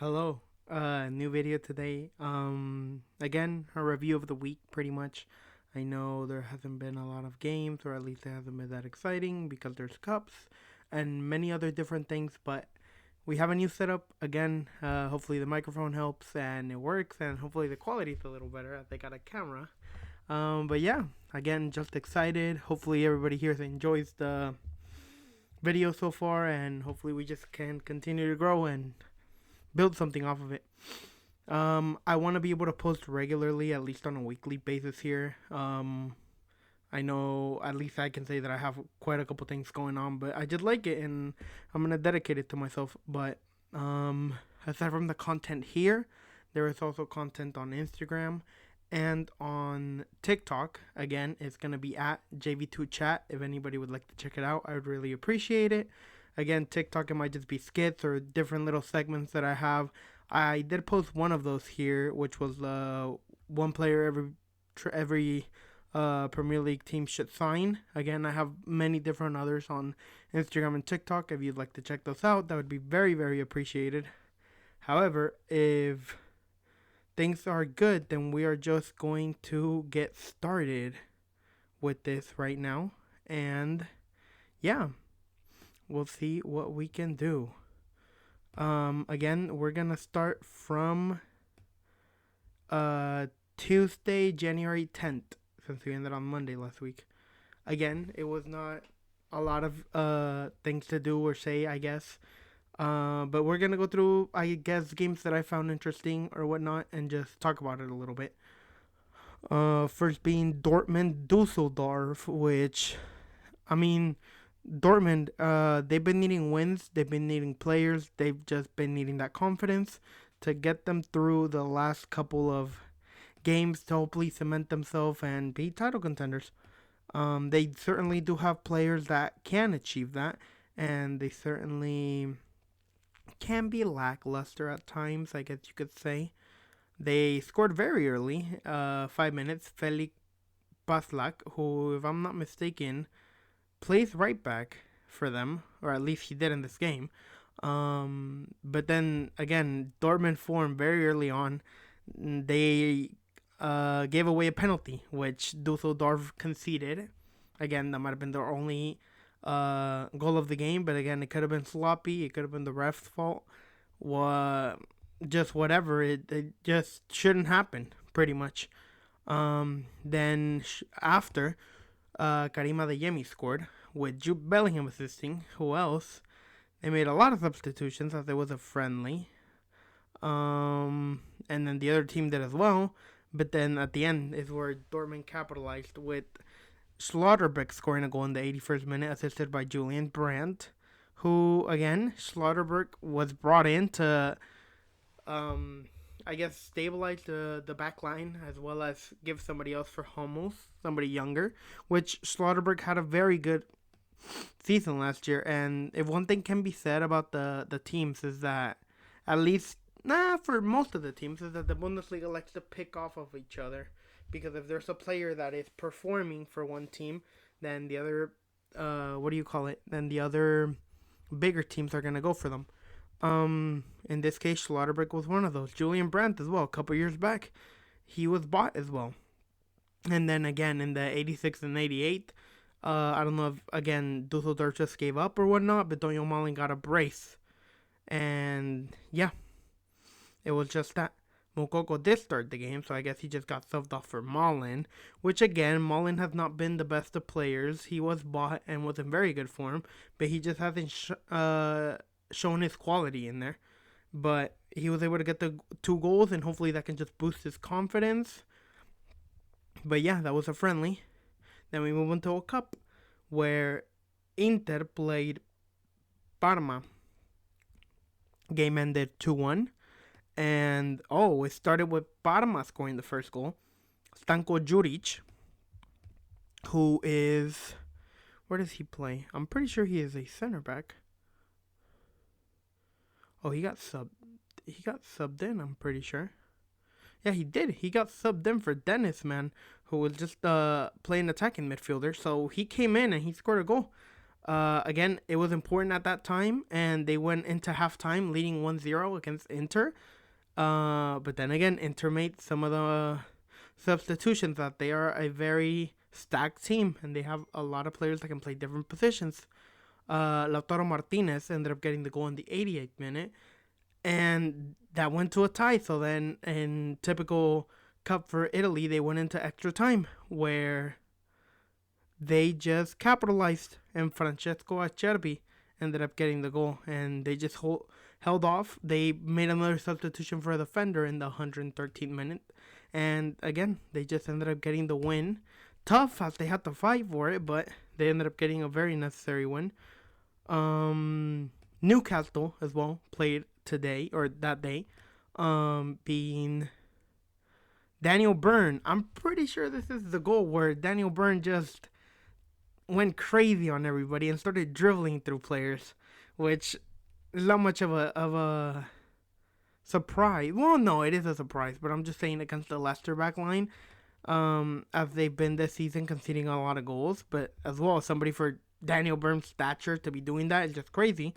Hello. New video today. Again, a review of the week, pretty much. I know there hasn't been a lot of games, or at least it hasn't been that exciting because there's cups and many other different things. But we have a new setup again. Hopefully the microphone helps and it works, and hopefully the quality's a little better as they got a camera. But yeah, again, just excited. Hopefully everybody here enjoys the video so far, and hopefully we just can continue to grow and build something off of it. I want to be able to post regularly, at least on a weekly basis here. I know at least I can say that I have quite a couple things going on, but I just like it and I'm gonna dedicate it to myself. But aside from the content here, there is also content on Instagram and on TikTok. Again, it's gonna be at JV2Chat. If anybody would like to check it out, I would really appreciate it. Again, TikTok, it might just be skits or different little segments that I have. I did post one of those here, which was one player every Premier League team should sign. Again, I have many different others on Instagram and TikTok. If you'd like to check those out, that would be very, very appreciated. However, if things are good, then we are just going to get started with this right now. And yeah, we'll see what we can do. Again, we're gonna start from Tuesday, January 10th, since we ended on Monday last week. Again, it was not a lot of things to do or say, I guess. But we're gonna go through, I guess, games that I found interesting or whatnot, and just talk about it a little bit. First being Dortmund Dusseldorf, which, I mean, Dortmund, they've been needing wins. They've been needing players. They've just been needing that confidence to get them through the last couple of games to hopefully cement themselves and be title contenders. They certainly do have players that can achieve that, and they certainly can be lackluster at times, I guess you could say. They scored very early, 5 minutes. Felix Paslak, who, if I'm not mistaken, plays right back for them, or at least he did in this game. But then again, Dortmund formed very early on. They gave away a penalty, which Dusseldorf conceded. Again, that might have been their only goal of the game, but again, it could have been sloppy. It could have been the ref's fault. Just whatever. It just shouldn't happen, pretty much. Then after, Karim Adeyemi scored, with Jude Bellingham assisting. Who else? They made a lot of substitutions as it was a friendly. And then the other team did as well. But then at the end is where Dortmund capitalized with Schlotterbeck scoring a goal in the 81st minute, assisted by Julian Brandt, who, again, Schlotterbeck was brought in to, I guess, stabilize the back line as well as give somebody else for Hummels, somebody younger, which Schlotterbeck had a very good season last year. And if one thing can be said about the teams is that, at least, for most of the teams, is that the Bundesliga likes to pick off of each other. Because if there's a player that is performing for one team, then the other, then the other bigger teams are going to go for them. In this case, Schlotterbeck was one of those. Julian Brandt as well. A couple years back, he was bought as well. And then again, in the 86th and 88th, I don't know if, again, Dusseldorf just gave up or whatnot, but Donio Malin got a brace. And yeah, it was just that. Moukoko did start the game, so I guess he just got subbed off for Malin, which again, Malin has not been the best of players. He was bought and was in very good form, but he just hasn't shown his quality in there. But he was able to get the 2 goals, and hopefully that can just boost his confidence. But yeah, that was a friendly. Then we move into a cup where Inter played Parma. Game ended 2-1. And, it started with Parma scoring the first goal. Stanko Juric, who is... Where does he play? I'm pretty sure he is a center back. Oh, he got subbed in, I'm pretty sure. Yeah, he did. He got subbed in for Dennis, man, who was just playing attacking midfielder. So he came in and he scored a goal. Again, it was important at that time, and they went into halftime leading 1-0 against Inter. But then again, Inter made some of the substitutions that they are a very stacked team, and they have a lot of players that can play different positions. Lautaro Martinez ended up getting the goal in the 88th minute, and that went to a tie. So then, in typical Cup for Italy, they went into extra time where they just capitalized, and Francesco Acerbi ended up getting the goal, and they just held off. They made another substitution for a defender in the 113th minute, and again, they just ended up getting the win. Tough as they had to fight for it, but they ended up getting a very necessary win. Newcastle as well played today, or that day, being Daniel Byrne. I'm pretty sure this is the goal where Daniel Byrne just went crazy on everybody and started dribbling through players, which is not much of a surprise. Well, no, it is a surprise, but I'm just saying against the Leicester back line, as they've been this season, conceding a lot of goals, but as well as somebody for Daniel Byrne's stature to be doing that is just crazy.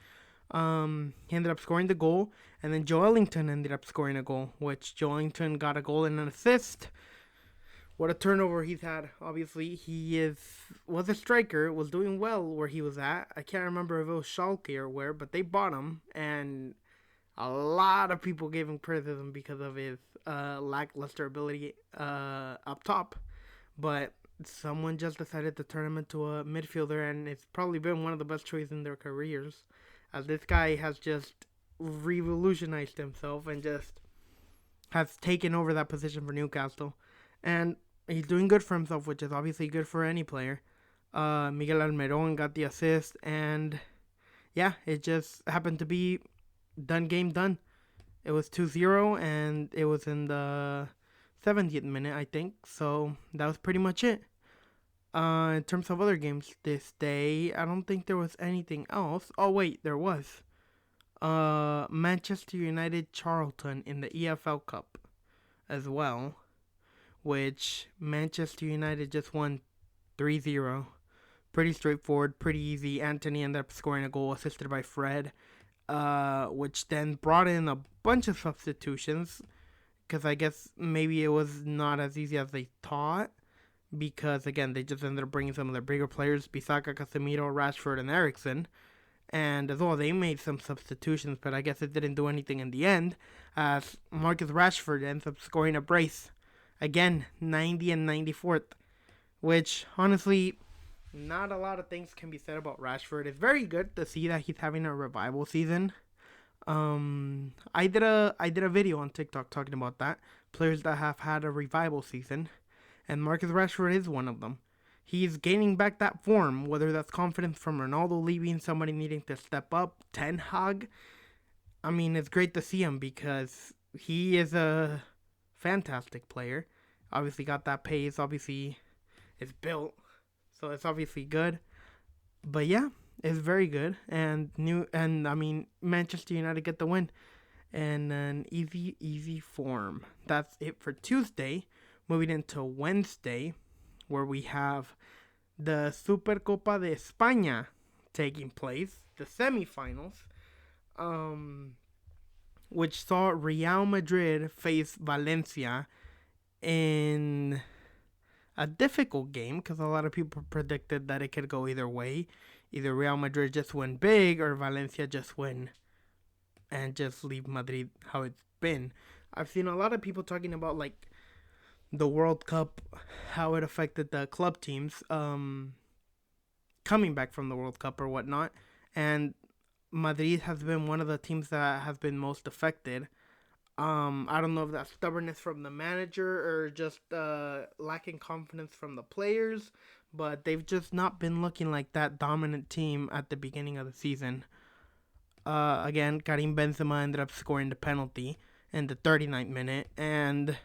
He ended up scoring the goal, and then Joe Ellington ended up scoring a goal, which Joe Ellington got a goal and an assist. What a turnover he's had. Obviously, he was a striker, was doing well where he was at. I can't remember if it was Schalke or where, but they bought him, and a lot of people gave him criticism because of his lackluster ability up top. But someone just decided to turn him into a midfielder, and it's probably been one of the best choices in their careers, as this guy has just revolutionized himself and just has taken over that position for Newcastle. And he's doing good for himself, which is obviously good for any player. Miguel Almiron got the assist, and yeah, it just happened to be game done. It was 2-0, and it was in the 70th minute, I think. So that was pretty much it. In terms of other games this day, I don't think there was anything else. Oh, wait, there was. Manchester United Charlton in the EFL Cup as well, which Manchester United just won 3-0. Pretty straightforward, pretty easy. Anthony ended up scoring a goal assisted by Fred, which then brought in a bunch of substitutions, because I guess maybe it was not as easy as they thought, because again, they just ended up bringing some of their bigger players, Bissaka, Casemiro, Rashford, and Eriksen. And as well, they made some substitutions, but I guess it didn't do anything in the end, as Marcus Rashford ends up scoring a brace. Again, 90 and 94th, which honestly, not a lot of things can be said about Rashford. It's very good to see that he's having a revival season. I did a video on TikTok talking about that, players that have had a revival season, and Marcus Rashford is one of them. He's gaining back that form, whether that's confidence from Ronaldo leaving, somebody needing to step up, Ten Hag. I mean, it's great to see him because he is a fantastic player. Obviously got that pace, obviously it's built, so it's obviously good. But yeah, it's very good, and I mean, Manchester United get the win in an easy form. That's it for Tuesday. Moving into Wednesday, where we have the Supercopa de España taking place, the semifinals, which saw Real Madrid face Valencia in a difficult game, because a lot of people predicted that it could go either way. Either Real Madrid just win big, or Valencia just win and just leave Madrid how it's been. I've seen a lot of people talking about like the World Cup, how it affected the club teams coming back from the World Cup or whatnot, and Madrid has been one of the teams that has been most affected. I don't know if that's stubbornness from the manager or just lacking confidence from the players, but they've just not been looking like that dominant team at the beginning of the season. Again, Karim Benzema ended up scoring the penalty in the 39th minute, and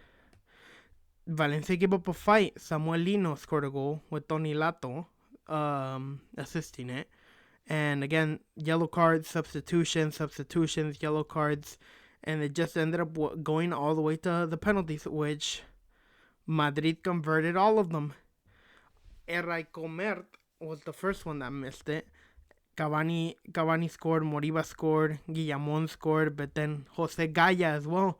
Valencia gave up a fight. Samuel Lino scored a goal with Tony Lato assisting it. And again, yellow cards, substitutions, yellow cards. And it just ended up going all the way to the penalties, which Madrid converted all of them. Erraico Mert was the first one that missed it. Cavani scored, Moriba scored, Guillamon scored, but then Jose Gaya as well,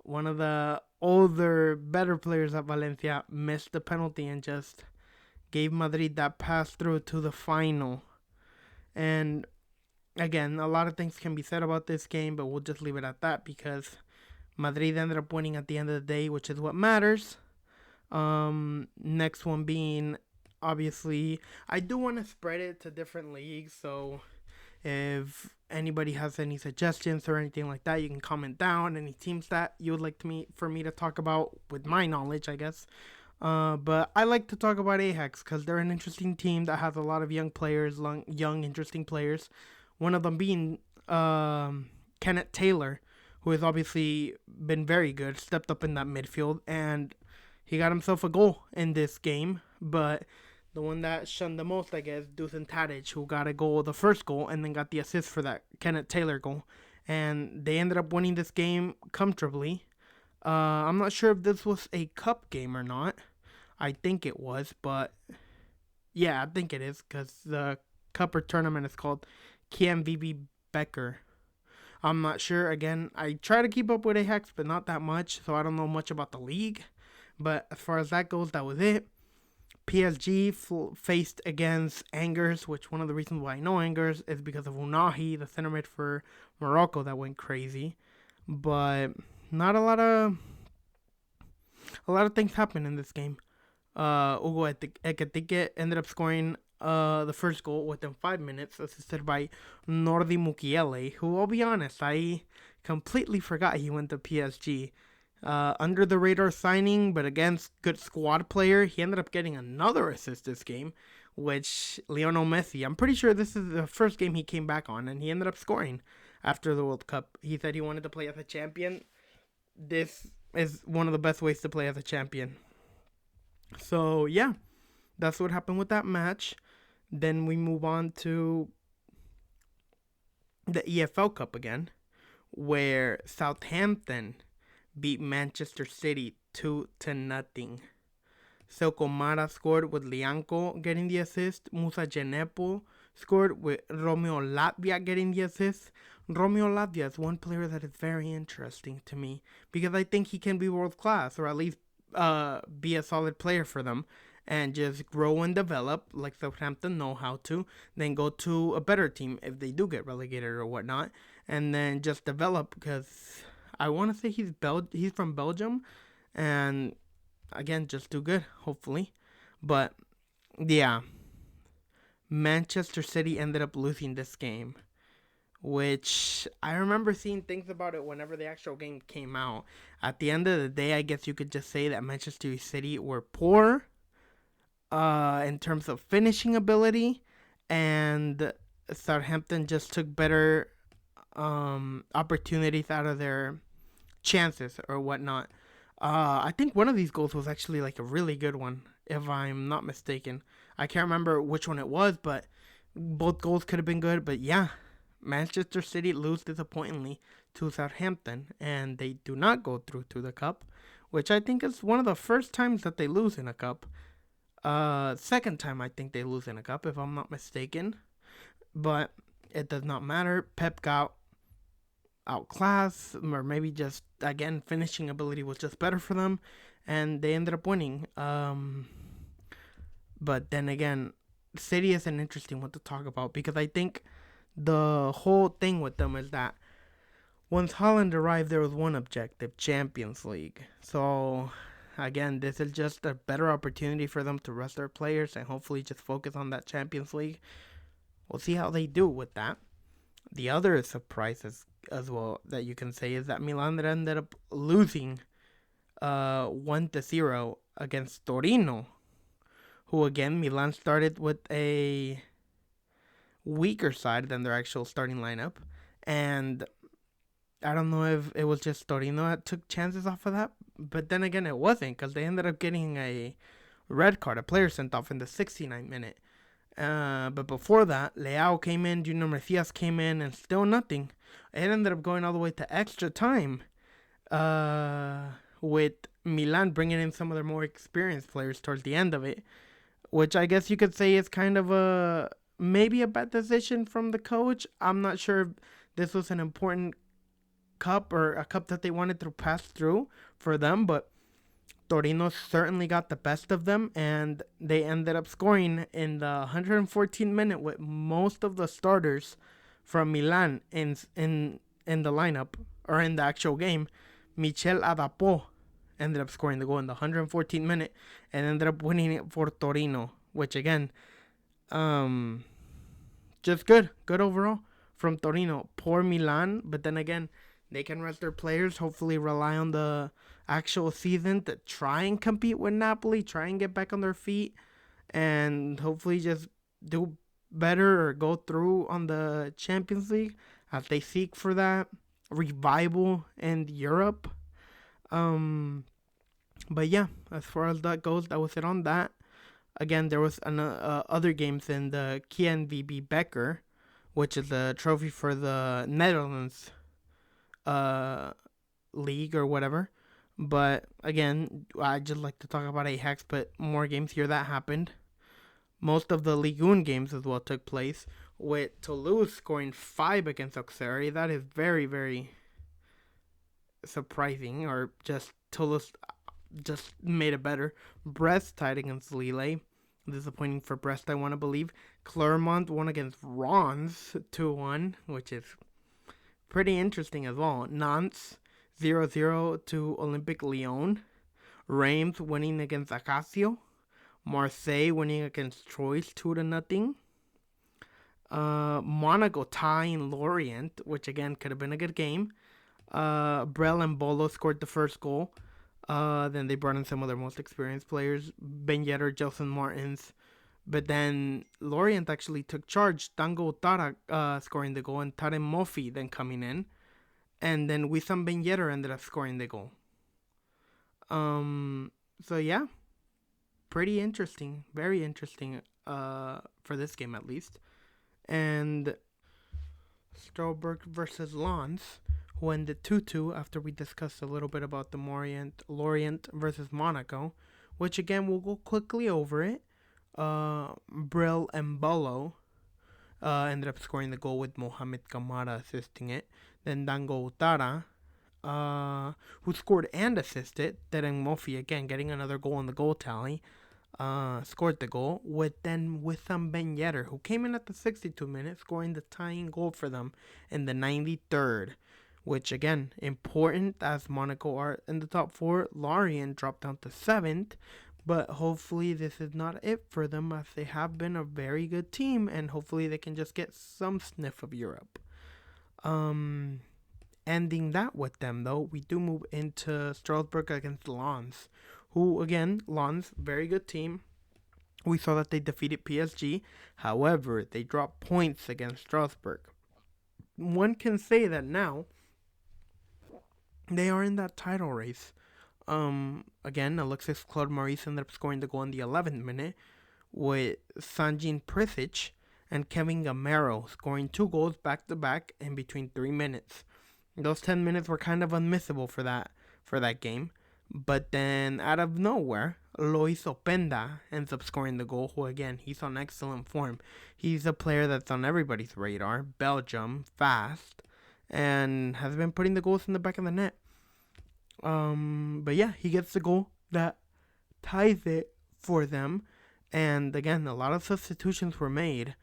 one of the older, better players at Valencia, missed the penalty and just gave Madrid that pass through to the final. And again, a lot of things can be said about this game, but we'll just leave it at that because Madrid ended up winning at the end of the day, which is what matters. Next one being, obviously, I do want to spread it to different leagues, so if anybody has any suggestions or anything like that, you can comment down any teams that you would like for me to talk about with my knowledge, I guess. But I like to talk about Ajax because they're an interesting team that has a lot of young players, young interesting players. One of them being Kenneth Taylor, who has obviously been very good, stepped up in that midfield, and he got himself a goal in this game. But the one that shunned the most, I guess, Dusan Tadic, who got a goal, the first goal, and then got the assist for that Kenneth Taylor goal. And they ended up winning this game comfortably. I'm not sure if this was a cup game or not. I think it was, but yeah, I think it is because the cup or tournament is called KMVB Becker. I'm not sure. Again, I try to keep up with Ajax, but not that much, so I don't know much about the league. But as far as that goes, that was it. PSG faced against Angers, which one of the reasons why I know Angers is because of Unahi, the center mid for Morocco, that went crazy. But not a lot of things happened in this game. Hugo Ekitike ended up scoring the first goal within 5 minutes, assisted by Nordi Mukiele, who, I'll be honest, I completely forgot he went to PSG. Under the radar signing, but against good squad player, he ended up getting another assist this game, which Lionel Messi, I'm pretty sure this is the first game he came back on, and he ended up scoring after the World Cup. He said he wanted to play as a champion. This is one of the best ways to play as a champion. So, yeah, that's what happened with that match. Then we move on to the EFL Cup again, where Southampton beat Manchester City 2-0. Selko Mara scored with Lianco getting the assist. Musa Genepo scored with Romeo Latvia getting the assist. Romeo Latvia is one player that is very interesting to me because I think he can be world class, or at least be a solid player for them and just grow and develop like Southampton know how to, then go to a better team if they do get relegated or whatnot, and then just develop because I want to say he's from Belgium, and again, just do good, hopefully. But yeah, Manchester City ended up losing this game, which I remember seeing things about it whenever the actual game came out. At the end of the day, I guess you could just say that Manchester City were poor in terms of finishing ability, and Southampton just took better opportunities out of their chances or whatnot. I think one of these goals was actually like a really good one, if I'm not mistaken. I can't remember which one it was, but both goals could have been good. But yeah, Manchester City lose disappointingly to Southampton, and they do not go through to the cup, which I think is one of the first times that they lose in a cup. Second time I think they lose in a cup, if I'm not mistaken. But it does not matter. Pep got outclassed, or maybe just, again, finishing ability was just better for them, and they ended up winning. But then again, City is an interesting one to talk about because I think the whole thing with them is that once Haaland arrived, there was one objective: Champions League. So again, this is just a better opportunity for them to rest their players and hopefully just focus on that Champions League. We'll see how they do with that. The other surprise as well that you can say is that Milan ended up losing 1-0 against Torino, who again, Milan started with a weaker side than their actual starting lineup, and I don't know if it was just Torino that took chances off of that, but then again it wasn't, because they ended up getting a red card, a player sent off in the 69th minute. But before that, Leao came in, Junior Messias came in, and still nothing. It ended up going all the way to extra time, with Milan bringing in some of their more experienced players towards the end of it, which I guess you could say is kind of a maybe a bad decision from the coach. I'm not sure if this was an important cup or a cup that they wanted to pass through for them, but Torino certainly got the best of them, and they ended up scoring in the 114th minute with most of the starters from Milan in the lineup or in the actual game. Michel Adapo ended up scoring the goal in the 114th minute and ended up winning it for Torino, which again, um, just good overall from Torino. Poor Milan, but then again, they can rest their players. Hopefully, rely on the actual season to try and compete with Napoli, try and get back on their feet, and hopefully just do better or go through on the Champions League as they seek for that revival in Europe. Um, but yeah, as far as that goes, that was it on that. Again, there was other games in the KNVB Becker, which is a trophy for the Netherlands uh, league or whatever. But again, I just like to talk about Ajax, but more games here that happened. Most of the Ligue 1 games as well took place, with Toulouse scoring 5 against Auxerre. That is very, very surprising, or just Toulouse just made it better. Brest tied against Lille. Disappointing for Brest, I want to believe. Clermont won against Reims 2-1, which is pretty interesting as well. Nantes 0-0 to Olympique Lyon. Reims winning against Ajaccio. Marseille winning against Troyes 2-0. Monaco tying Lorient, which again could have been a good game. Brel and Bolo scored the first goal. Then they brought in some of their most experienced players, Ben Yedder, Jelson Martins. But then Lorient actually took charge. Dango Utara scoring the goal, and Tarem Mofi then coming in. And then Wissam Ben Yedder ended up scoring the goal. So yeah, pretty interesting. Very interesting for this game at least. And Strasbourg versus Lens, who ended 2-2 after we discussed a little bit about the Lorient versus Monaco, which again we'll go quickly over it. Brill and Bolo ended up scoring the goal with Mohamed Kamara assisting it. Then Dango Utara, who scored and assisted. Tereng Mofi again getting another goal on the goal tally. Scored the goal with Wissam Ben Yedder, who came in at the 62 minutes, scoring the tying goal for them in the 93rd, which again, important as Monaco are in the top 4. Lorient dropped down to 7th, but hopefully this is not it for them, as they have been a very good team, and hopefully they can just get some sniff of Europe. Ending that with them, though, we do move into Strasbourg against Lens, who, again, Lens, very good team. We saw that they defeated PSG. However, they dropped points against Strasbourg. One can say that now they are in that title race. Again, Alexis Claude Maurice ended up scoring the goal in the 11th minute, with Sanjin Prisic and Kevin Gamero scoring 2 goals back-to-back in between 3 minutes. Those 10 minutes were kind of unmissable for that game. But then, out of nowhere, Lois Openda ends up scoring the goal, who, again, he's on excellent form. He's a player that's on everybody's radar. Belgium, fast, and has been putting the goals in the back of the net. But yeah, he gets the goal that ties it for them. And again, a lot of substitutions were made.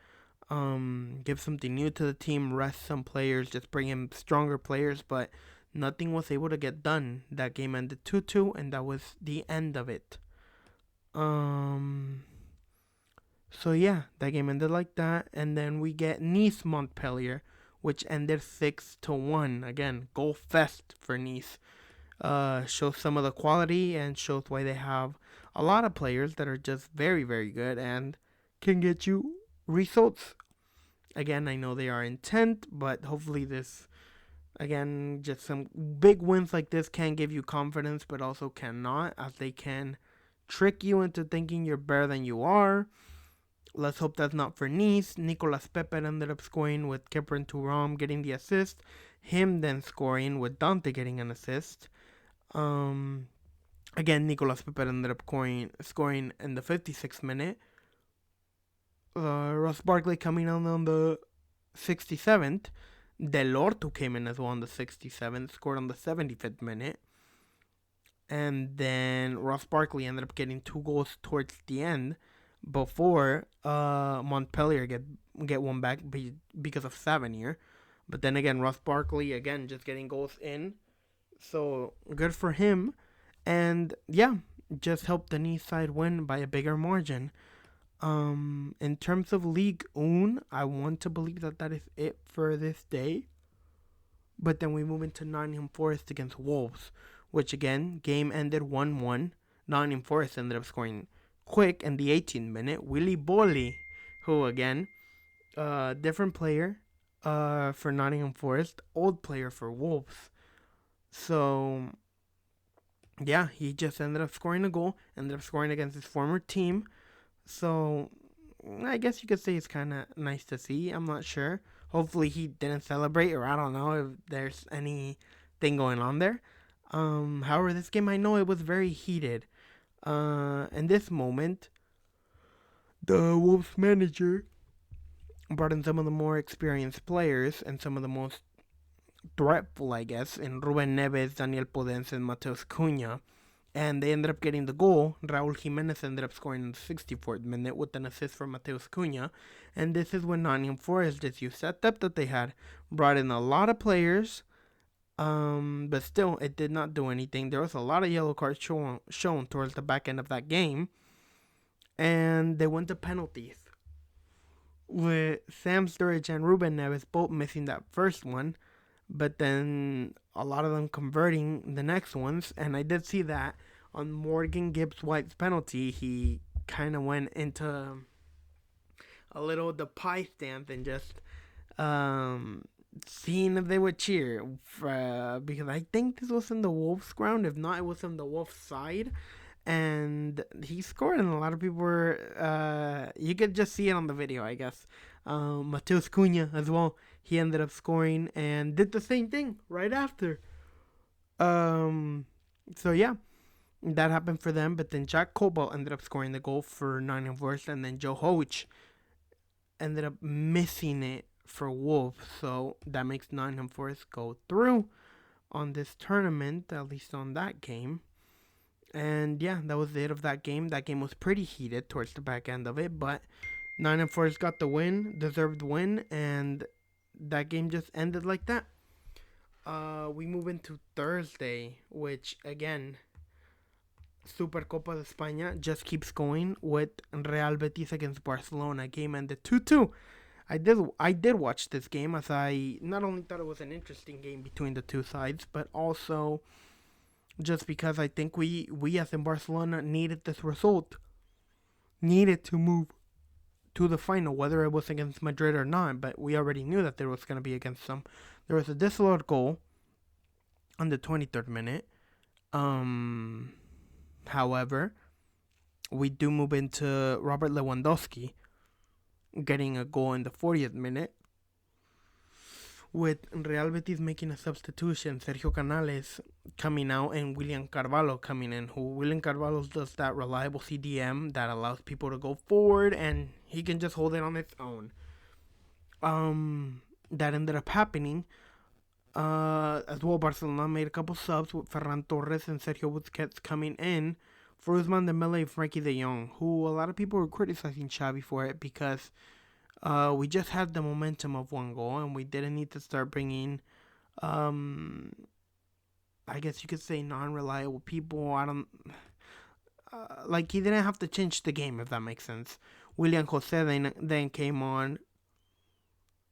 Give something new to the team, rest some players, just bring in stronger players, but nothing was able to get done. That game ended 2-2, and that was the end of it. So yeah, that game ended like that, and then we get Nice Montpellier, which ended 6-1. Again, goal fest for Nice. Shows some of the quality and shows why they have a lot of players that are just very, very good and can get you results. Again, I know they are in 10th, but hopefully this, again, just some big wins like this can give you confidence, but also cannot, as they can trick you into thinking you're better than you are. Let's hope that's not for Nice. Nicolas Pepe ended up scoring with Kepren Thuram getting the assist. Him then scoring with Dante getting an assist. Again, Nicolas Pepe ended up scoring in the 56th minute. Ross Barkley coming on the 67th. Delorto came in as well on the 67th, scored on the 75th minute. And then Ross Barkley ended up getting 2 goals towards the end before Montpellier get one back because of Savanier. But then again, Ross Barkley again just getting goals in. So good for him. And yeah, just helped the Nice side win by a bigger margin. In terms of League One, I want to believe that is it for this day. But then we move into Nottingham Forest against Wolves, which again, game ended 1-1. Nottingham Forest ended up scoring quick in the 18th minute. Willy Bolly, who again, different player for Nottingham Forest, old player for Wolves. So, yeah, he just ended up scoring a goal, ended up scoring against his former team. So, I guess you could say it's kind of nice to see. I'm not sure. Hopefully he didn't celebrate, or I don't know if there's anything going on there. However, this game, I know it was very heated. In this moment, the Wolves manager brought in some of the more experienced players and some of the most threatful, I guess, in Ruben Neves, Daniel Podence, and Mateus Cunha. And they ended up getting the goal. Raul Jimenez ended up scoring in the 64th minute with an assist from Mateus Cunha. And this is when Nottingham Forest just used that depth that they had. Brought in a lot of players. But still, it did not do anything. There was a lot of yellow cards shown towards the back end of that game. And they went to penalties, with Sam Sturridge and Ruben Neves both missing that first one, but then a lot of them converting the next ones. And I did see that on Morgan Gibbs White's penalty, he kind of went into a little the pie stance and just seeing if they would cheer, because I think this was in the Wolves ground. If not, it was on the Wolves side. And he scored, and a lot of people were, you could just see it on the video, I guess. Mateus Cunha as well, he ended up scoring and did the same thing right after. So yeah, that happened for them. But then Jack Cobalt ended up scoring the goal for Nottingham Forest, and then Joe Hoach ended up missing it for Wolves. So that makes Nottingham Forest go through on this tournament, at least on that game. And yeah, that was it of that game. That game was pretty heated towards the back end of it, but Nottingham Forest got the win, deserved win, and that game just ended like that. We move into Thursday, which again, Supercopa de España just keeps going with Real Betis against Barcelona. Game ended 2-2. I did watch this game, as I not only thought it was an interesting game between the two sides, but also just because I think we as in Barcelona needed this result. Needed to move to the final, whether it was against Madrid or not, but we already knew that there was going to be against them. There was a disallowed goal on the 23rd minute. However, we do move into Robert Lewandowski getting a goal in the 40th minute, with Real Betis making a substitution, Sergio Canales coming out and William Carvalho coming in, who William Carvalho does that reliable CDM that allows people to go forward, and he can just hold it on its own. That ended up happening. As well, Barcelona made a couple subs with Ferran Torres and Sergio Busquets coming in for Ousmane Dembele and Frankie de Jong, who a lot of people were criticizing Xavi for it because we just had the momentum of one goal, and we didn't need to start bringing, I guess you could say, non-reliable people. Like, he didn't have to change the game, if that makes sense. William Jose then came on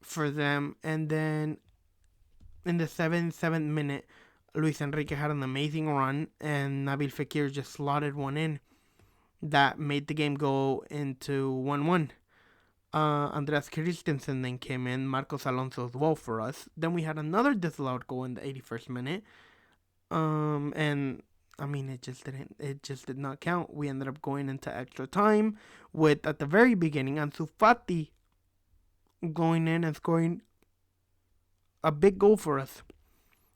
for them, and then in the 7th minute, Luis Enrique had an amazing run, and Nabil Fekir just slotted one in that made the game go into 1-1. Andreas Christensen then came in, Marcos Alonso as well for us. Then we had another disallowed goal in the 81st minute. And I mean, it just did not count. We ended up going into extra time with, at the very beginning, Ansu Fati going in and scoring a big goal for us.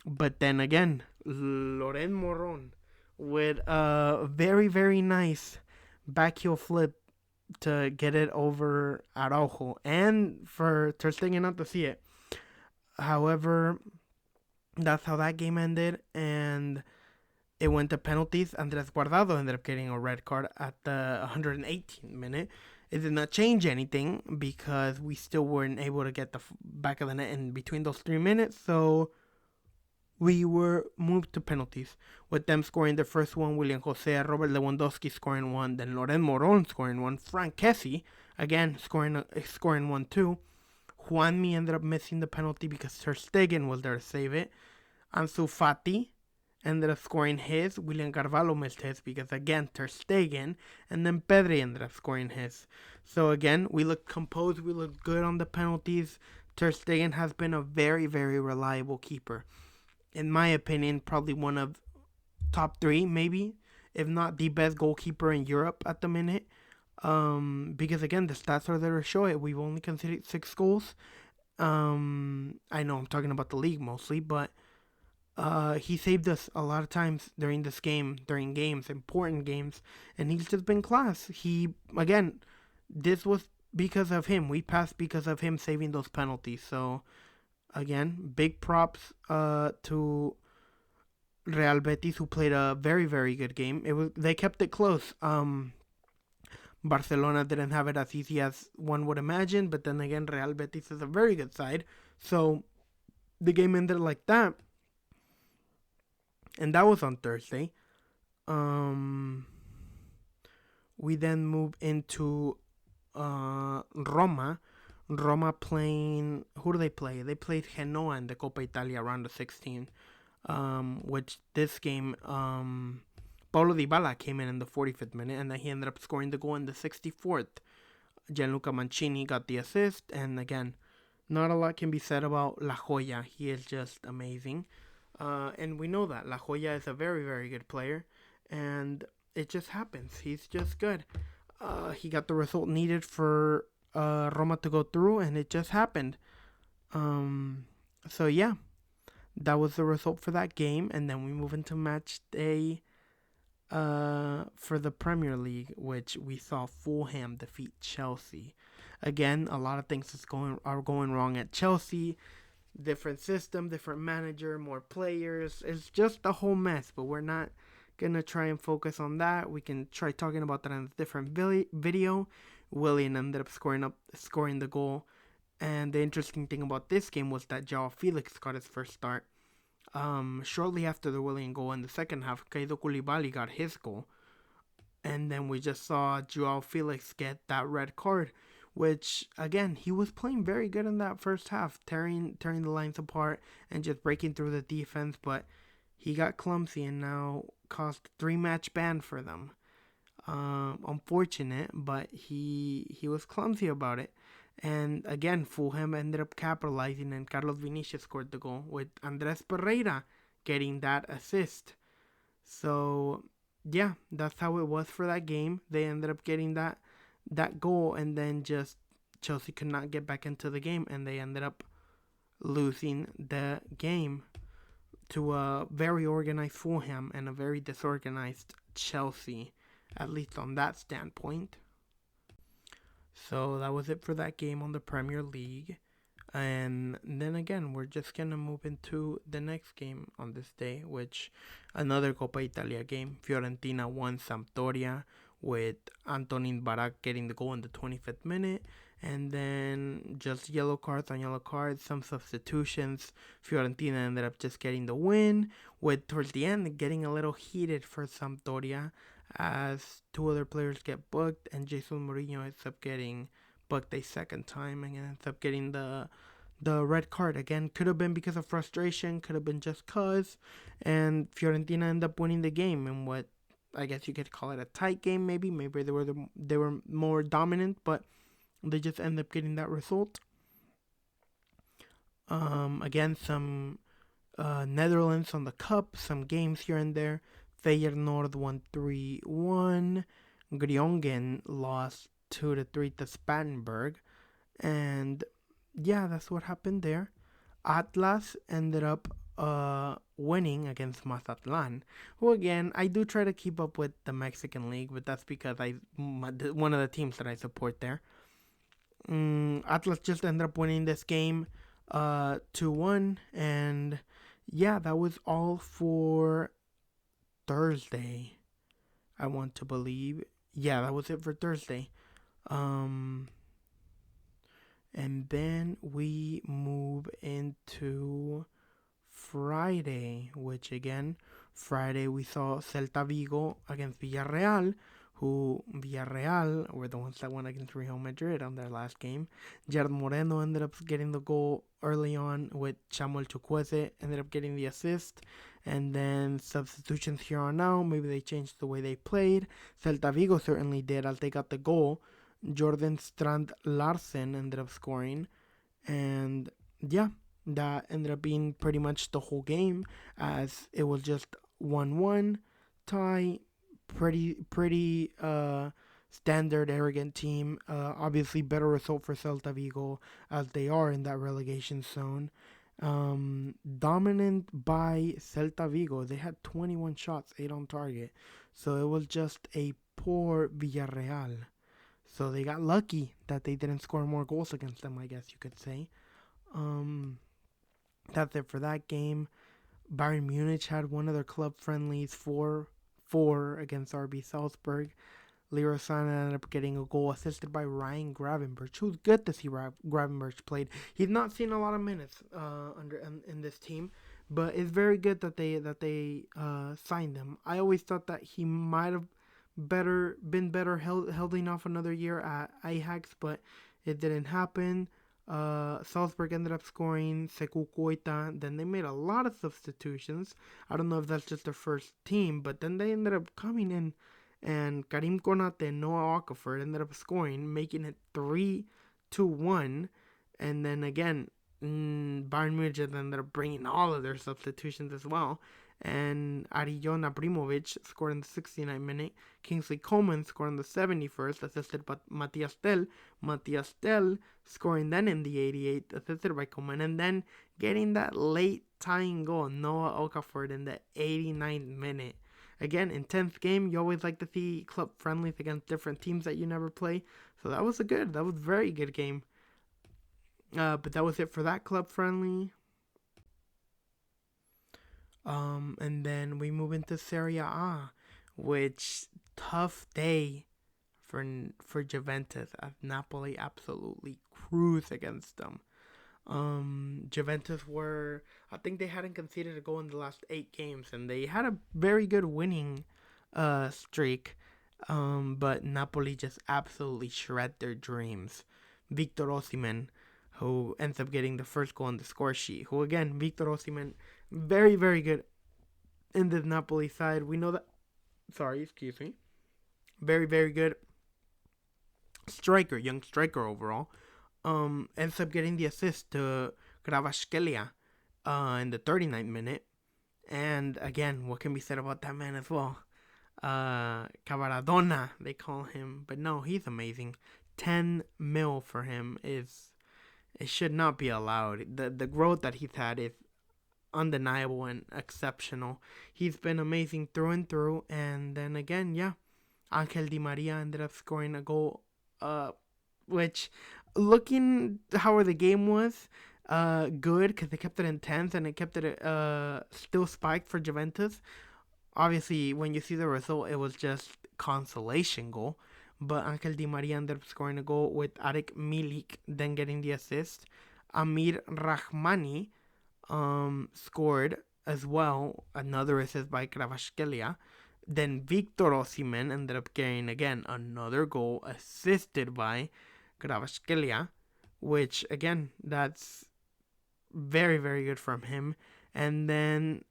But then again, Loren Moron with a very, very nice back heel flip to get it over Araujo and for Ter Stegen not to see it. However, that's how that game ended, and it went to penalties. Andres Guardado ended up getting a red card at the 118th minute. It did not change anything because we still weren't able to get the back of the net in between those 3 minutes. So we were moved to penalties, with them scoring the first one, William Jose, Robert Lewandowski scoring one, then Loren Moron scoring one, Frank Kessie again scoring one too. Juanmi ended up missing the penalty because Ter Stegen was there to save it. Ansu Fati ended up scoring his. William Carvalho missed his because, again, Ter Stegen. And then Pedri ended up scoring his. So, again, we looked composed. We looked good on the penalties. Ter Stegen has been a very, very reliable keeper. In my opinion, probably one of top 3, maybe, if not the best goalkeeper in Europe at the minute. Because again, the stats are there to show it. We've only conceded 6 goals. I know I'm talking about the league mostly, but he saved us a lot of times during this game, during games, important games, and he's just been class. Again, this was because of him. We passed because of him saving those penalties. So again, big props to Real Betis, who played a very, very good game. They kept it close. Barcelona didn't have it as easy as one would imagine, but then again, Real Betis is a very good side. So the game ended like that. And that was on Thursday. We then move into Roma. Roma playing... Who do they play? They played Genoa in the Coppa Italia round of 16. Which this game... Paulo Dybala came in the 45th minute, and then he ended up scoring the goal in the 64th. Gianluca Mancini got the assist, and again, not a lot can be said about La Joya. He is just amazing. And we know that La Joya is a very, very good player, and it just happens. He's just good. He got the result needed for Roma to go through, and it just happened. So yeah, that was the result for that game, and then we move into match day for the Premier League, which we saw Fulham defeat Chelsea. Again, a lot of things are going wrong at Chelsea. Different system, different manager, more players. It's just a whole mess, but we're not gonna try and focus on that. We can try talking about that in a different video. Willian ended up scoring the goal, and the interesting thing about this game was that Joao Felix got his first start. Shortly after the Willian goal in the second half, Kaido Koulibaly got his goal. And then we just saw Joao Felix get that red card, which, again, he was playing very good in that first half, tearing the lines apart and just breaking through the defense, but he got clumsy and now caused a 3-match ban for them. Unfortunate, but he was clumsy about it. And again, Fulham ended up capitalizing, and Carlos Vinicius scored the goal, with Andres Pereira getting that assist. So, yeah, that's how it was for that game. They ended up getting that goal, and then just Chelsea could not get back into the game, and they ended up losing the game to a very organized Fulham and a very disorganized Chelsea, at least on that standpoint. So that was it for that game on the Premier League. And then again, we're just going to move into the next game on this day, which another Coppa Italia game. Fiorentina won Sampdoria with Antonin Barak getting the goal in the 25th minute. And then just yellow cards on yellow cards, some substitutions. Fiorentina ended up just getting the win, with towards the end getting a little heated for Sampdoria, as 2 other players get booked, and Jason Mourinho ends up getting booked a second time and ends up getting the red card. Again, could have been because of frustration, could have been just cause, and Fiorentina ended up winning the game in what I guess you could call it a tight game. Maybe they were more dominant, but they just end up getting that result. Again, some Netherlands on the cup, some games here and there. Feyenoord won 3-1. Groningen lost 2-3 to Spangenberg. And yeah, that's what happened there. Atlas ended up winning against Mazatlan, who again I do try to keep up with the Mexican League, but that's because one of the teams that I support there. Atlas just ended up winning this game 2-1, and yeah, that was all for Thursday. I want to believe. Yeah, that was it for Thursday. Um, and then we move into Friday, which again, Friday we saw Celta Vigo against Villarreal, who Villarreal were the ones that won against Real Madrid on their last game. Gerard Moreno ended up getting the goal early on with Samuel Chukwueze, ended up getting the assist. And then substitutions here on out, maybe they changed the way they played. Celta Vigo certainly did as they got the goal. Jordan Strand Larsen ended up scoring. And yeah, that ended up being pretty much the whole game, as it was just 1-1 tie. Pretty standard arrogant team. Obviously better result for Celta Vigo as they are in that relegation zone. Dominant by Celta Vigo. They had 21 shots, 8 on target. So it was just a poor Villarreal. So they got lucky that they didn't score more goals against them, I guess you could say. That's it for that game. Bayern Munich had one of their club friendlies 4-4 against RB Salzburg. Leroy Sané ended up getting a goal assisted by Ryan Gravenberch, who's good to see Gravenberch played. He's not seen a lot of minutes in this team, but it's very good that they signed him. I always thought that he might have been better holding off another year at Ajax, but it didn't happen. Salzburg ended up scoring Sekou Koita. Then they made a lot of substitutions. I don't know if that's just their first team, but then they ended up coming in, and Karim Konate and Noah Okafor ended up scoring, making it 3-1. And then again, Bayern Munich ended up bringing all of their substitutions as well. And Arillon Abrimovic scored in the 69th minute. Kingsley Coman scored in the 71st, assisted by Matthias Tell. Matthias Tell scoring then in the 88th, assisted by Coman. And then getting that late tying goal, Noah Okafor, in the 89th minute. Again, intense game. You always like to see club friendlies against different teams that you never play. So that was very good game. But that was it for that club friendly. And then we move into Serie A, which tough day for Juventus, as Napoli absolutely cruised against them. Juventus I think they hadn't conceded a goal in the last 8 games, and they had a very good winning streak. But Napoli just absolutely shred their dreams. Victor Osimhen, who ends up getting the first goal on the score sheet. Who again, Victor Osimhen, very, very good in the Napoli side. We know that. Sorry, excuse me. Very, very good striker, young striker overall. Ends up getting the assist to Kvaratskhelia in the 39th minute. And again, what can be said about that man as well? Cavaradona, they call him. But no, he's amazing. 10 mil for him it should not be allowed. The growth that he's had is undeniable and exceptional. He's been amazing through and through. And then again, yeah, Angel Di Maria ended up scoring a goal, which, looking how the game was, good, because they kept it intense and it kept it still spiked for Juventus. Obviously, when you see the result, it was just consolation goal. But Angel Di Maria ended up scoring a goal with Arek Milik then getting the assist. Amir Rahmani scored as well, another assist by Kvaratskhelia. Then Victor Osimhen ended up getting again another goal assisted by Kvaratskhelia, which again, that's very, very good from him. And then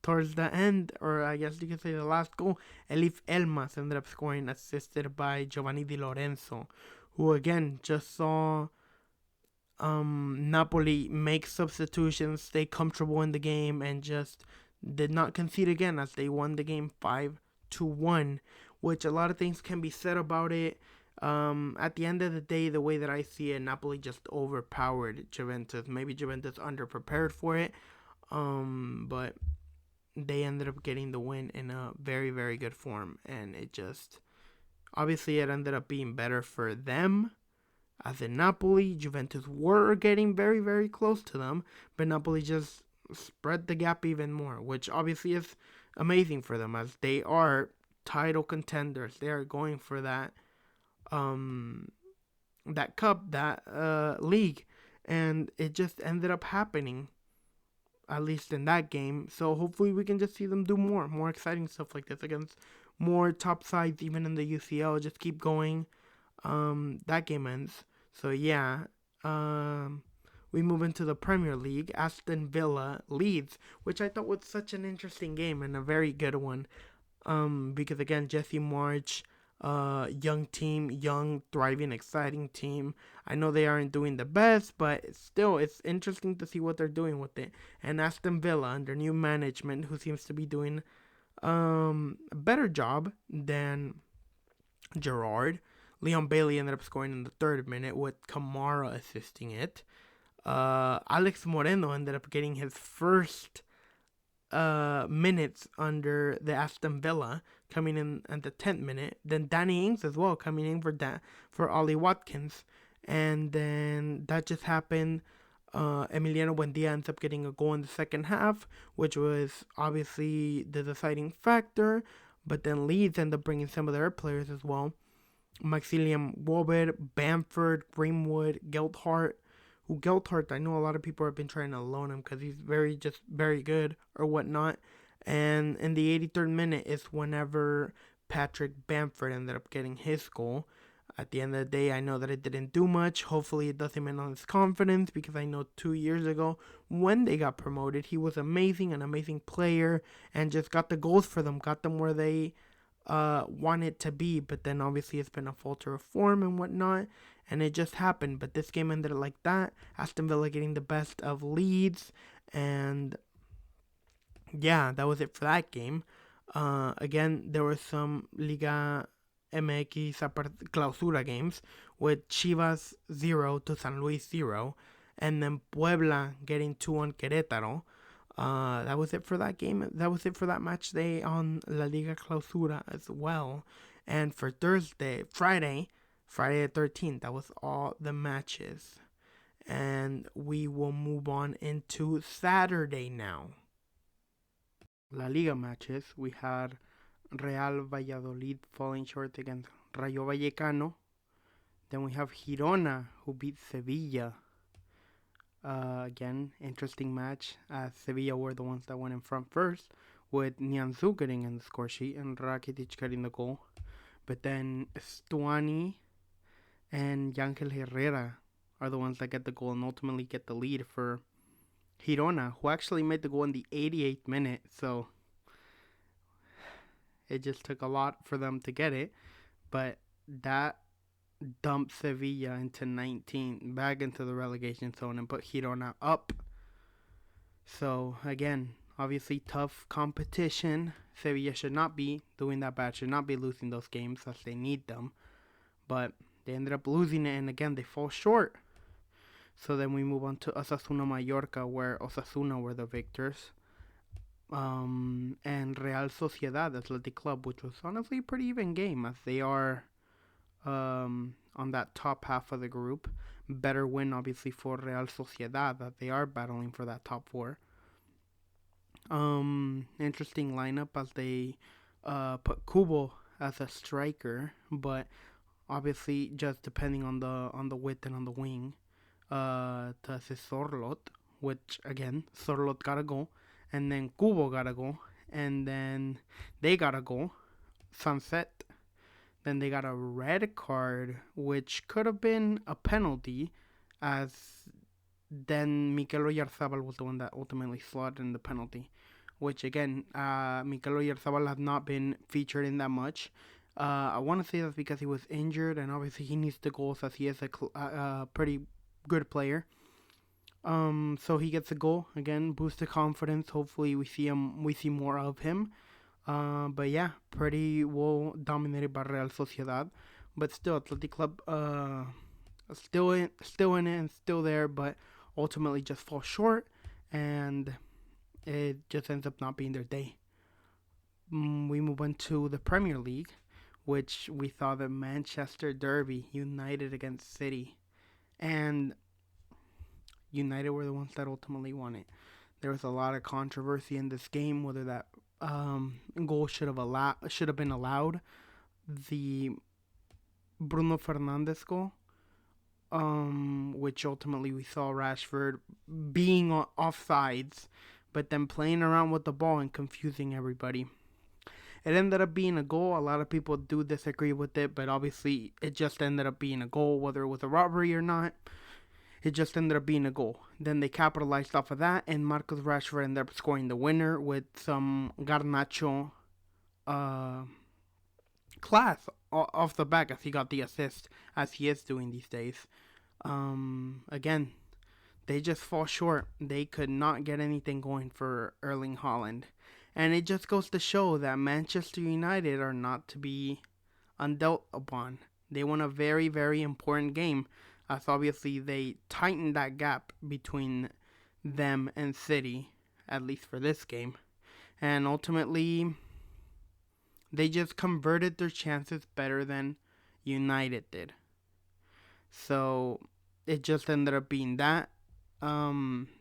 towards the end, or I guess you could say the last goal, Elif Elmas ended up scoring, assisted by Giovanni Di Lorenzo, who again just saw Napoli make substitutions, stay comfortable in the game, and just did not concede again as they won the game 5-1, which a lot of things can be said about it. At the end of the day, the way that I see it, Napoli just overpowered Juventus. Maybe Juventus underprepared for it, but they ended up getting the win in a very, very good form. And it just, obviously, it ended up being better for them. As in Napoli, Juventus were getting very, very close to them, but Napoli just spread the gap even more, which obviously is amazing for them as they are title contenders. They are going for um that cup, that league, and it just ended up happening at least in that game. So hopefully we can just see them do more exciting stuff like this against more top sides, even in the UCL. Just keep going. That game ends. So yeah, we move into the Premier League. Aston Villa Leeds, which I thought was such an interesting game and a very good one. Because again, Jesse March, young team, young, thriving, exciting team. I know they aren't doing the best, but still, it's interesting to see what they're doing with it. And Aston Villa, under new management, who seems to be doing a better job than Gerard. Leon Bailey ended up scoring in the third minute with Kamara assisting it. Alex Moreno ended up getting his first minutes under the Aston Villa, coming in at the 10th minute. Then Danny Ings as well coming in for Ollie Watkins, and then that just happened. Emiliano Buendia ends up getting a goal in the second half, which was obviously the deciding factor. But then Leeds end up bringing some of their players as well. Maximilian Wobbert, Bamford, Greenwood, Gelthart. Who Gelthart, I know a lot of people have been trying to loan him because he's very good or whatnot. And in the 83rd minute is whenever Patrick Bamford ended up getting his goal. At the end of the day, I know that it didn't do much. Hopefully, it doesn't mean on his confidence because I know 2 years ago when they got promoted, he was amazing, an amazing player, and just got the goals for them, got them where they want it to be. But then obviously, it's been a falter of form and whatnot, and it just happened. But this game ended like that. Aston Villa getting the best of Leeds, and yeah, that was it for that game. Again, there were some Liga MX Clausura games with Chivas 0 to San Luis 0, and then Puebla getting 2 on Querétaro. That was it for that game. That was it for that match day on La Liga Clausura as well. And for Friday the 13th, that was all the matches. And we will move on into Saturday now. La Liga matches, we had Real Valladolid falling short against Rayo Vallecano. Then we have Girona, who beat Sevilla. Again, interesting match, as Sevilla were the ones that went in front first, with Nianzou getting in the score sheet and Rakitic getting the goal. But then Stuani and Yangel Herrera are the ones that get the goal and ultimately get the lead for Girona, who actually made the goal in the 88th minute. So it just took a lot for them to get it. But that dumped Sevilla into 19, back into the relegation zone, and put Girona up. So again, obviously tough competition. Sevilla should not be doing that bad, should not be losing those games as they need them. But they ended up losing it, and again, they fall short. So then we move on to Osasuna Mallorca, where Osasuna were the victors. And Real Sociedad Athletic Club, which was honestly a pretty even game, as they are on that top half of the group. Better win, obviously, for Real Sociedad, that they are battling for that top 4. Interesting lineup as they put Kubo as a striker, but obviously just depending on the width and on the wing. To assist Sorlot, which again, Sorlot got a goal, and then Kubo got a goal, and then they got a goal, Sunset. Then they got a red card, which could have been a penalty, as then Mikel Oyarzabal was the one that ultimately slotted in the penalty, which again, Mikel Oyarzabal has not been featured in that much. I want to say that's because he was injured, and obviously he needs the goals as he is a pretty good player. So he gets a goal again, boost the confidence. Hopefully we see more of him. But yeah, pretty well dominated by Real Sociedad. but still, Athletic Club still in it and still there, but ultimately just fall short, and it just ends up not being their day. We move on to the Premier League, which we saw the Manchester Derby, United against City, and United were the ones that ultimately won it. There was a lot of controversy in this game whether that goal should have been allowed. The Bruno Fernandes goal, which ultimately we saw Rashford being offsides, but then playing around with the ball and confusing everybody. It ended up being a goal. A lot of people do disagree with it, but obviously it just ended up being a goal, whether it was a robbery or not. It just ended up being a goal. Then they capitalized off of that, and Marcus Rashford ended up scoring the winner with some Garnacho class off the back as he got the assist, as he is doing these days. Again, they just fall short. They could not get anything going for Erling Haaland. And it just goes to show that Manchester United are not to be undealt upon. They won a very, very important game, as obviously they tightened that gap between them and City, at least for this game. And ultimately, they just converted their chances better than United did. So it just ended up being that.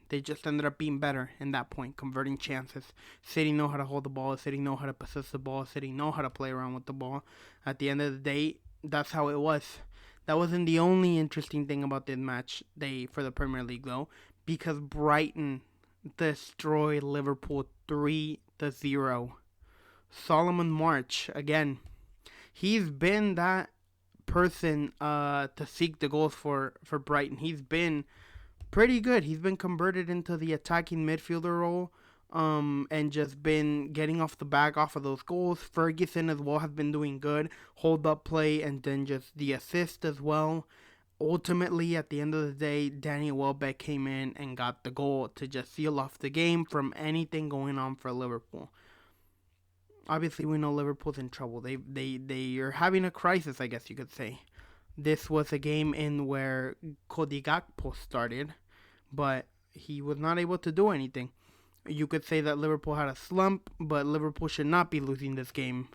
They just ended up being better in that point, converting chances. City know how to hold the ball. City know how to possess the ball. City know how to play around with the ball. At the end of the day, that's how it was. That wasn't the only interesting thing about this match day for the Premier League, though, because Brighton destroyed Liverpool 3-0. Solomon March, again, he's been that person to seek the goals for Brighton. He's been pretty good. He's been converted into the attacking midfielder role, and just been getting off the back off of those goals. Ferguson as well has been doing good, hold up play, and then just the assist as well. Ultimately, at the end of the day, Danny Welbeck came in and got the goal to just seal off the game from anything going on for Liverpool. Obviously, we know Liverpool's in trouble. They are having a crisis, I guess you could say. This was a game in where Cody Gakpo started, but he was not able to do anything. You could say that Liverpool had a slump, but Liverpool should not be losing this game.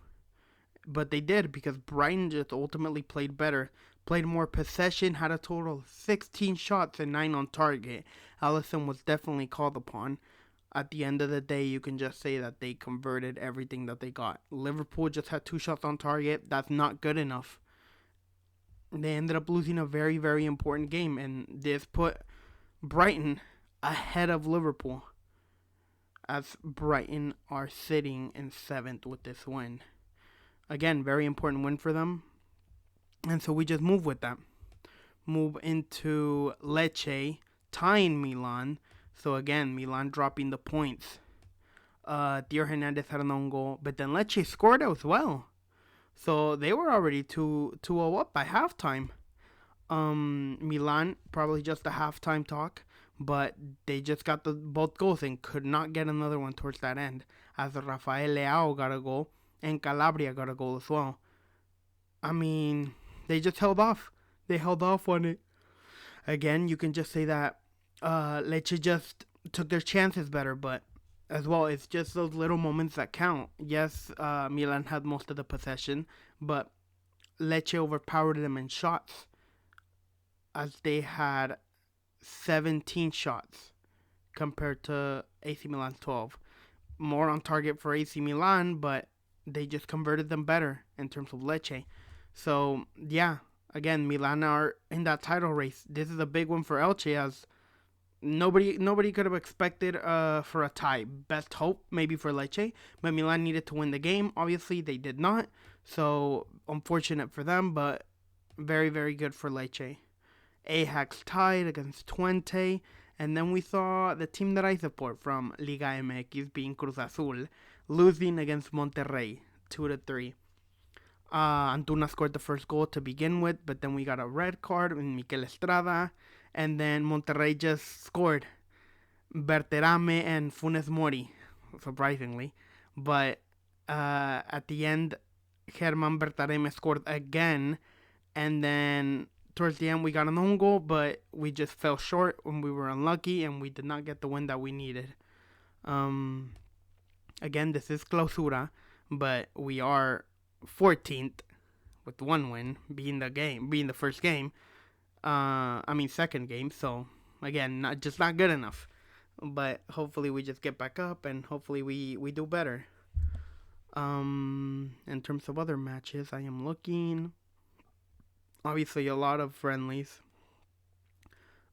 But they did, because Brighton just ultimately played better. Played more possession, had a total of 16 shots and 9 on target. Alisson was definitely called upon. At the end of the day, you can just say that they converted everything that they got. Liverpool just had 2 shots on target. That's not good enough. They ended up losing a very, very important game, and this put Brighton ahead of Liverpool, as Brighton are sitting in 7th with this win. Again, very important win for them. And so we just move with that. Move into Lecce, tying Milan. So again, Milan dropping the points. Theo Hernandez had an own goal, but then Lecce scored as well. So they were already 2-0 up by halftime. Milan, probably just a halftime talk, but they just got both goals and could not get another one towards that end, as Rafael Leao got a goal and Calabria got a goal as well. I mean, they just held off. They held off on it. Again, you can just say that Lecce just took their chances better, but as well, it's just those little moments that count. Yes, Milan had most of the possession, but Lecce overpowered them in shots, as they had 17 shots compared to AC Milan's 12. More on target for AC Milan, but they just converted them better in terms of Lecce. So, yeah, again, Milan are in that title race. This is a big one for Elche, as nobody could have expected for a tie. Best hope maybe for Lecce, but Milan needed to win the game. Obviously, they did not. So, unfortunate for them, but very, very good for Lecce. Ajax tied against Twente, and then we saw the team that I support from Liga MX, being Cruz Azul, losing against Monterrey 2-3. Antuna scored the first goal to begin with, but then we got a red card in Mikel Estrada, and then Monterrey just scored. Berterame and Funes Mori, surprisingly. But at the end, Germán Berterame scored again, And then towards the end, we got an own goal, but we just fell short when we were unlucky and we did not get the win that we needed. Um, Again, this is Clausura, but we are 14th with one win, being the first game. Second game. So again, not good enough. But hopefully we just get back up and hopefully we do better. In terms of other matches, I am looking. Obviously, a lot of friendlies.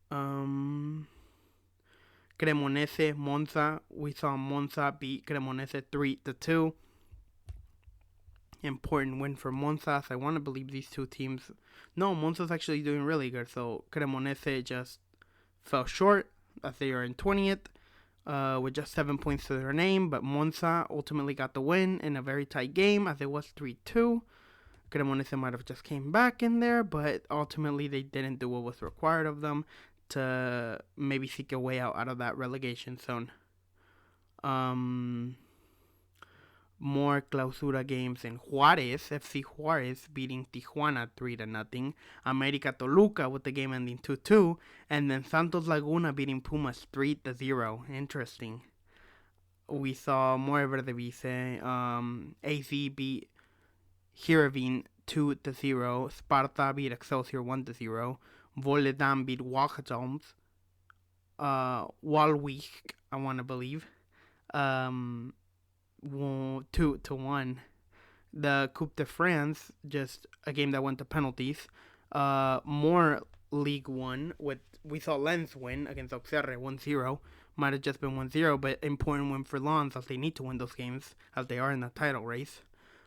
Um, Cremonese, Monza. We saw Monza beat Cremonese 3-2. Important win for Monza. I want to believe these two teams. No, Monza's actually doing really good. So Cremonese just fell short as they are in 20th with just 7 points to their name. But Monza ultimately got the win in a very tight game as it was 3-2. Cremonese might have just came back in there, but ultimately they didn't do what was required of them to maybe seek a way out of that relegation zone. More Clausura games in Juarez, FC Juarez beating Tijuana 3-0. America Toluca with the game ending 2-2. And then Santos Laguna beating Pumas 3-0. Interesting. We saw more Eredivisie. AZ beat Heerenveen 2-0. Sparta beat Excelsior 1-0. Volendam beat Wachtholms. Walwijk, I want to believe. 2-1. The Coupe de France, just a game that went to penalties. More League One we saw Lens win against Auxerre 1-0. Might have just been 1-0, but important win for Lens as they need to win those games as they are in the title race.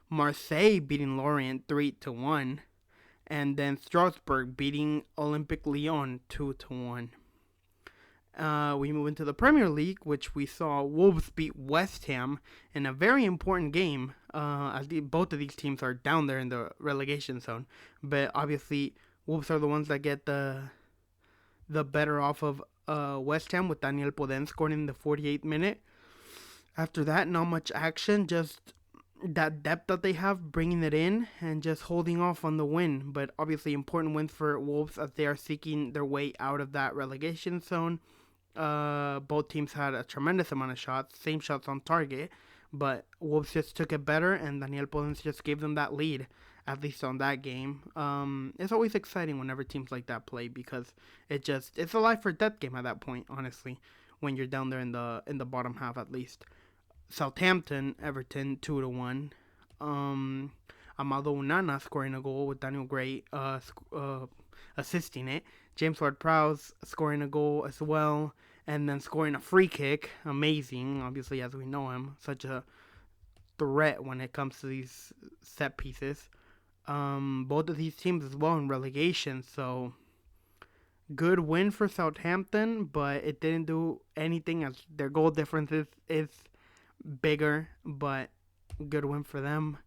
Marseille beating Lorient 3-1. And then Strasbourg beating Olympique Lyon 2-1. We move into the Premier League, which we saw Wolves beat West Ham in a very important game, as both of these teams are down there in the relegation zone. But obviously, Wolves are the ones that get the better off of West Ham with Daniel Podence scoring in the 48th minute. After that, not much action, just that depth that they have, bringing it in and just holding off on the win. But obviously, important wins for Wolves as they are seeking their way out of that relegation zone. Both teams had a tremendous amount of shots, same shots on target, but Wolves just took it better, and Daniel Podence just gave them that lead, at least on that game. It's always exciting whenever teams like that play because it's a life or death game at that point, honestly, when you're down there in the bottom half at least. Southampton, Everton 2-1. Amado Unana scoring a goal with Daniel Gray assisting it. James Ward-Prowse scoring a goal as well, and then scoring a free kick. Amazing, obviously, as we know him. Such a threat when it comes to these set pieces. Both of these teams as well in relegation, so good win for Southampton, but it didn't do anything as their goal difference is bigger, but good win for them.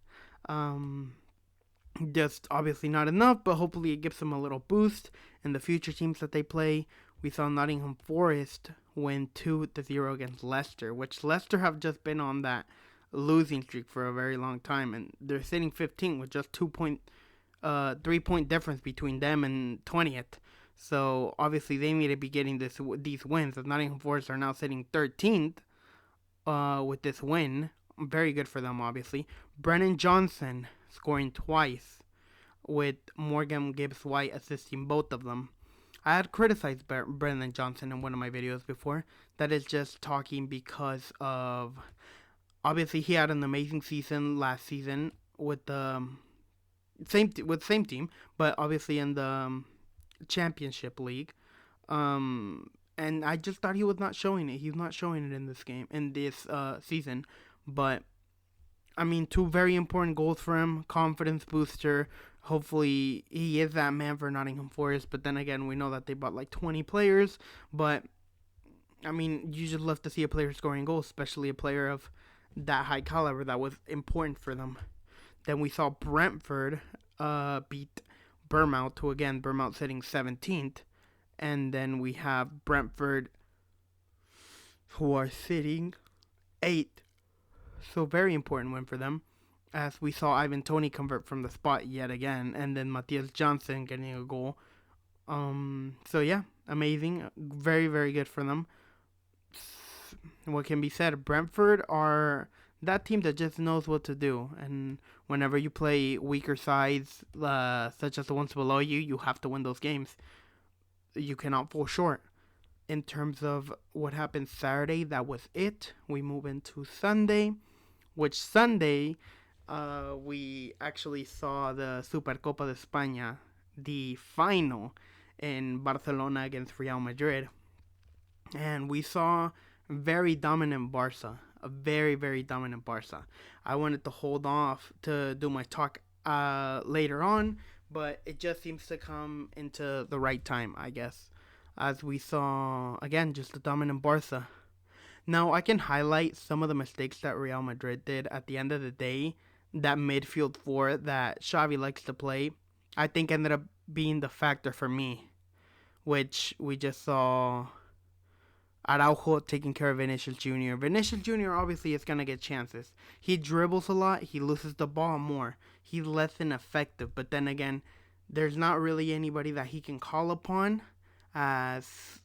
Just obviously not enough, but hopefully it gives them a little boost in the future teams that they play. We saw Nottingham Forest win 2-0 against Leicester, which Leicester have just been on that losing streak for a very long time, and they're sitting 15th with just 3-point difference between them and 20th. So obviously they need to be getting these wins. As Nottingham Forest are now sitting 13th with this win. Very good for them, obviously. Brennan Johnson scoring twice, with Morgan Gibbs-White assisting both of them. I had criticized Brennan Johnson in one of my videos before. That is just talking because of... Obviously, he had an amazing season last season with the same team, but obviously in the Championship League. And I just thought he was not showing it. He's not showing it in this season. But I mean, two very important goals for him. Confidence booster. Hopefully, he is that man for Nottingham Forest. But then again, we know that they bought like 20 players. But I mean, you just love to see a player scoring goals, especially a player of that high caliber that was important for them. Then we saw Brentford beat Bournemouth, who again, Bournemouth sitting 17th. And then we have Brentford, who are sitting 8th. So very important win for them. as we saw Ivan Toney convert from the spot yet again, and then Matthias Johnson getting a goal. So yeah, amazing, very very good for them. What can be said? Brentford are that team that just knows what to do, and whenever you play weaker sides, such as the ones below you, you have to win those games. You cannot fall short. In terms of what happened Saturday, that was it. We move into Sunday, which Sunday we actually saw the Supercopa de España, the final in Barcelona against Real Madrid. And we saw very dominant Barca, a very, very dominant Barca. I wanted to hold off to do my talk later on, but it just seems to come into the right time, I guess, as we saw, again, just the dominant Barca. Now, I can highlight some of the mistakes that Real Madrid did at the end of the day. That midfield four that Xavi likes to play, I think ended up being the factor for me, which we just saw Araujo taking care of Vinicius Jr. Vinicius Jr. obviously is going to get chances. He dribbles a lot. He loses the ball more. He's less than effective. But then again, there's not really anybody that he can call upon. As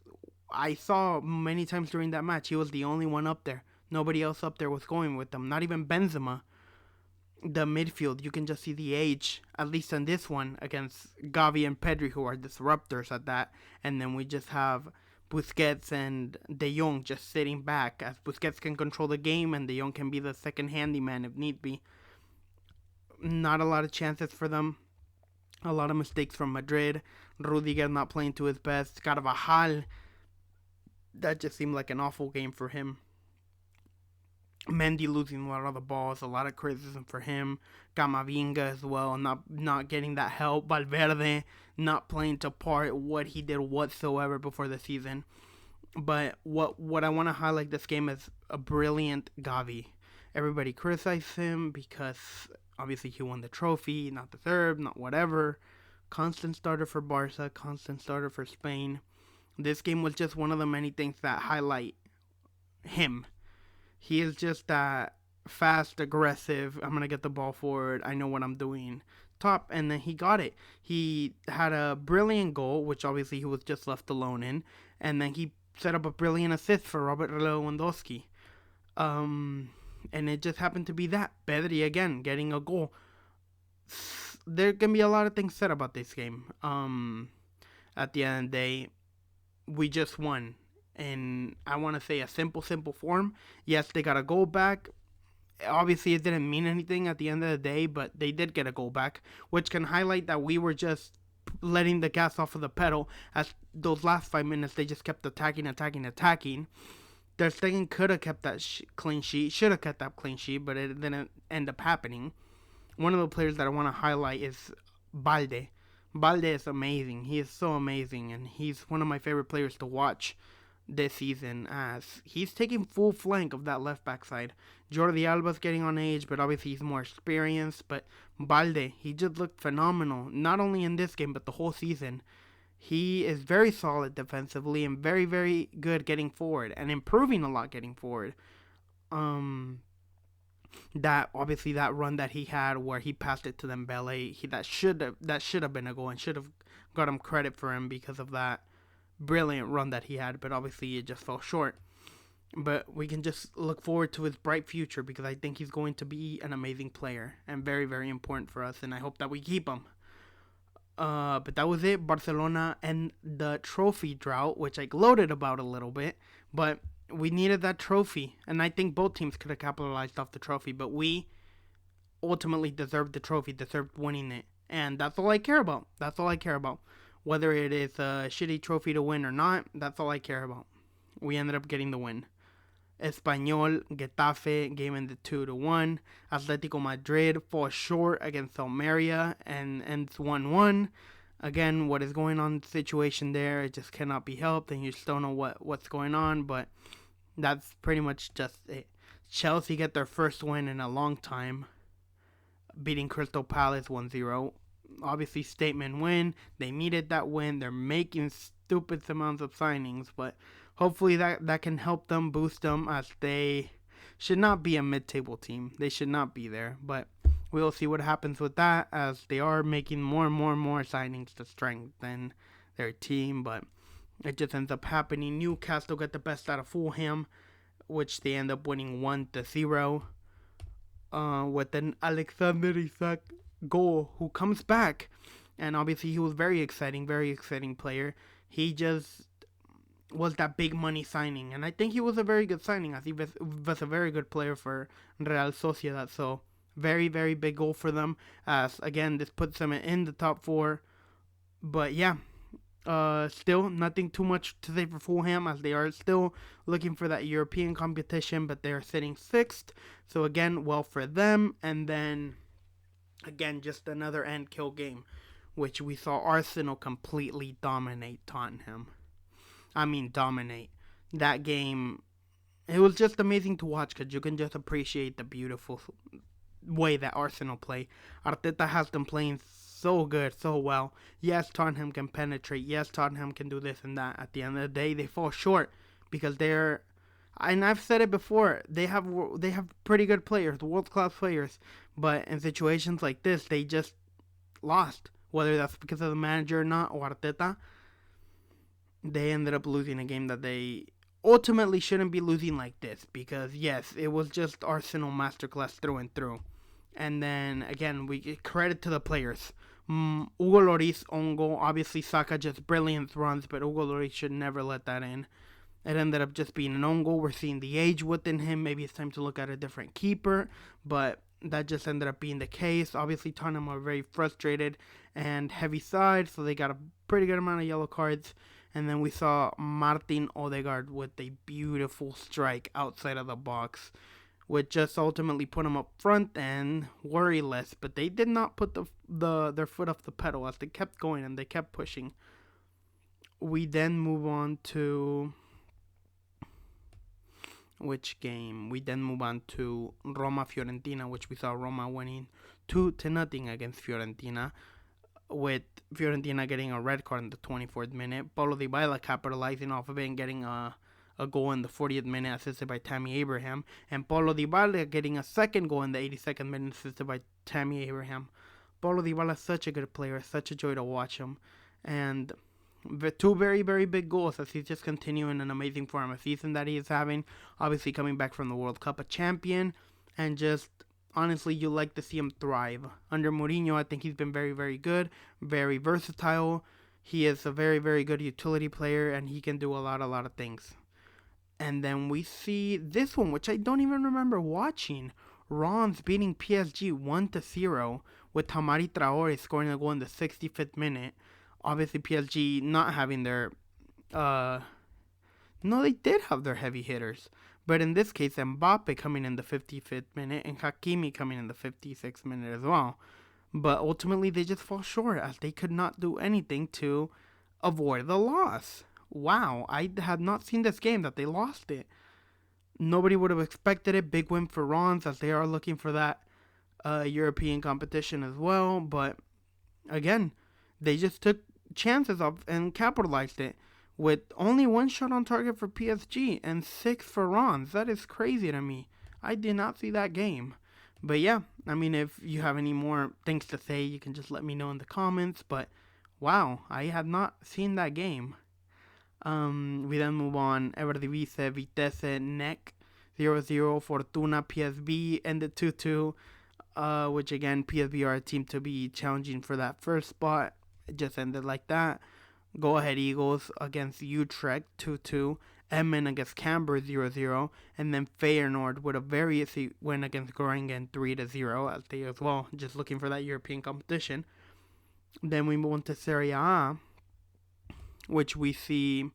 I saw many times during that match, he was the only one up there. Nobody else up there was going with him. Not even Benzema. The midfield, you can just see the age, at least on this one, against Gavi and Pedri, who are disruptors at that. And then we just have Busquets and De Jong just sitting back, as Busquets can control the game and De Jong can be the second handyman if need be. Not a lot of chances for them. A lot of mistakes from Madrid. Rudiger not playing to his best. Carvajal, that just seemed like an awful game for him. Mendy losing a lot of the balls, a lot of criticism for him. Camavinga as well, not getting that help. Valverde not playing to part what he did whatsoever before the season. But what I want to highlight this game is a brilliant Gavi. Everybody criticized him because obviously he won the trophy, not deserved, not whatever. Constant starter for Barca, constant starter for Spain. This game was just one of the many things that highlight him. He is just that fast, aggressive, I'm going to get the ball forward, I know what I'm doing top, and then he got it. He had a brilliant goal, which obviously he was just left alone in, and then he set up a brilliant assist for Robert Lewandowski. And it just happened to be that. Pedri again, getting a goal. There can be a lot of things said about this game. At the end of the day, we just won. And I want to say a simple form. Yes, they got a goal back. Obviously, it didn't mean anything at the end of the day, but they did get a goal back, which can highlight that we were just letting the gas off of the pedal. As those last 5 minutes, they just kept attacking. Ter Stegen could have kept that clean sheet, should have kept that clean sheet, but it didn't end up happening. One of the players that I want to highlight is Balde. Balde is amazing. He is so amazing, and he's one of my favorite players to watch this season, as he's taking full flank of that left back side. Jordi Alba's getting on age, but obviously he's more experienced. But Balde, he just looked phenomenal, not only in this game, but the whole season. He is very solid defensively and very, very good getting forward and improving a lot getting forward. That obviously that run that he had where he passed it to Dembele, that should have been a goal and should have got him credit for him because of that brilliant run that he had, but obviously it just fell short. But we can just look forward to his bright future because I think he's going to be an amazing player and very, very important for us, and I hope that we keep him. But that was it. Barcelona and the trophy drought, which I gloated about a little bit, but we needed that trophy, and I think both teams could have capitalized off the trophy, but we ultimately deserved the trophy, deserved winning it, and that's all I care about. Whether it is a shitty trophy to win or not, that's all I care about. We ended up getting the win. Espanyol, Getafe game ended 2-1. Atletico Madrid falls short against Almeria and ends 1-1. Again, what is going on in the situation there, it just cannot be helped, and you just don't know what's going on, but that's pretty much just it. Chelsea get their first win in a long time, beating Crystal Palace 1-0. Obviously, statement win. They needed that win. They're making stupid amounts of signings, but hopefully that can help them, boost them, as they should not be a mid-table team. They should not be there. But we'll see what happens with that as they are making more and more and more signings to strengthen their team. But it just ends up happening. Newcastle get the best out of Fulham, which they end up winning 1-0. With an Alexander Isak goal who comes back. And obviously he was very exciting player. He just was that big money signing. And I think he was a very good signing as he was a very good player for Real Sociedad. So very, very big goal for them. As again, this puts them in the top four. But yeah, still nothing too much to say for Fulham as they are still looking for that European competition, but they are sitting sixth. So again, well for them. And then again, just another end kill game, which we saw Arsenal completely dominate Tottenham. I mean, dominate that game. It was just amazing to watch because you can just appreciate the beautiful way that Arsenal play. Arteta has them playing so good, so well. Yes, Tottenham can penetrate. Yes, Tottenham can do this and that. At the end of the day, they fall short because they're, and I've said it before, they have pretty good players, world-class players, but in situations like this, they just lost. Whether that's because of the manager or not, or Arteta, they ended up losing a game that they ultimately shouldn't be losing like this because, yes, it was just Arsenal masterclass through and through. And then, again, we give credit to the players. Hugo Lloris own goal. Obviously, Saka just brilliant runs, but Hugo Lloris should never let that in. It ended up just being an own goal. We're seeing the age within him. Maybe it's time to look at a different keeper, but that just ended up being the case. Obviously, Tottenham are very frustrated and heavy side, so they got a pretty good amount of yellow cards. And then we saw Martin Odegaard with a beautiful strike outside of the box, which just ultimately put him up front and worryless. But they did not put their foot off the pedal as they kept going and they kept pushing. We then move on to which game? We then move on to Roma-Fiorentina, which we saw Roma winning 2-0 against Fiorentina, with Fiorentina getting a red card in the 24th minute. Paulo Dybala capitalizing off of it and getting a goal in the 40th minute assisted by Tammy Abraham. And Paulo Dybala getting a second goal in the 82nd minute assisted by Tammy Abraham. Paulo Dybala is such a good player, such a joy to watch him. And two very, very big goals as he's just continuing an amazing form, a season that he is having. Obviously coming back from the World Cup, a champion, and just honestly, you like to see him thrive. Under Mourinho, I think he's been very, very good, very versatile. He is a very, very good utility player, and he can do a lot of things. And then we see this one, which I don't even remember watching. Reims beating PSG 1-0 with Tamari Traore scoring a goal in the 65th minute. Obviously, PSG not having their... no, they did have their heavy hitters. But in this case, Mbappe coming in the 55th minute and Hakimi coming in the 56th minute as well. But ultimately, they just fall short as they could not do anything to avoid the loss. Wow, I had not seen this game that they lost it. Nobody would have expected it. Big win for Reims as they are looking for that European competition as well. But again, they just took chances of and capitalized it with only one shot on target for PSG and 6 for Reims. That is crazy to me. I did not see that game. But yeah, I mean, if you have any more things to say, you can just let me know in the comments. But wow, I had not seen that game. We then move on. Eredivisie, Vitesse, NEC, 0-0. Fortuna, PSV, ended 2-2. Which again, PSV are a team to be challenging for that first spot. It just ended like that. Go Ahead Eagles against Utrecht 2-2. Emmen against Camber 0-0. And then Feyenoord with a very easy win against Groningen 3-0 as they as well just looking for that European competition. Then we move on to Serie A, which we see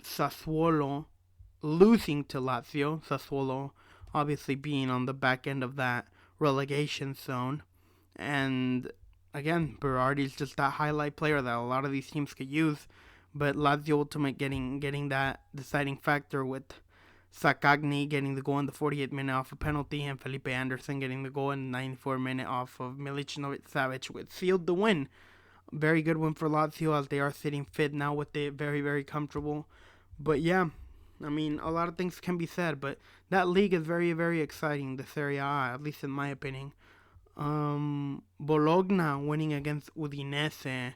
Sassuolo losing to Lazio. Sassuolo obviously being on the back end of that relegation zone. And again, Berardi's just that highlight player that a lot of these teams could use. But Lazio ultimate getting that deciding factor with Sakagni getting the goal in the 48th minute off a penalty and Felipe Anderson getting the goal in the 94th minute off of Milic-Savic, which sealed the win. Very good win for Lazio as they are sitting fifth now with it, very, very comfortable. But yeah, I mean, a lot of things can be said, but that league is very, very exciting, the Serie A, at least in my opinion. Bologna winning against Udinese,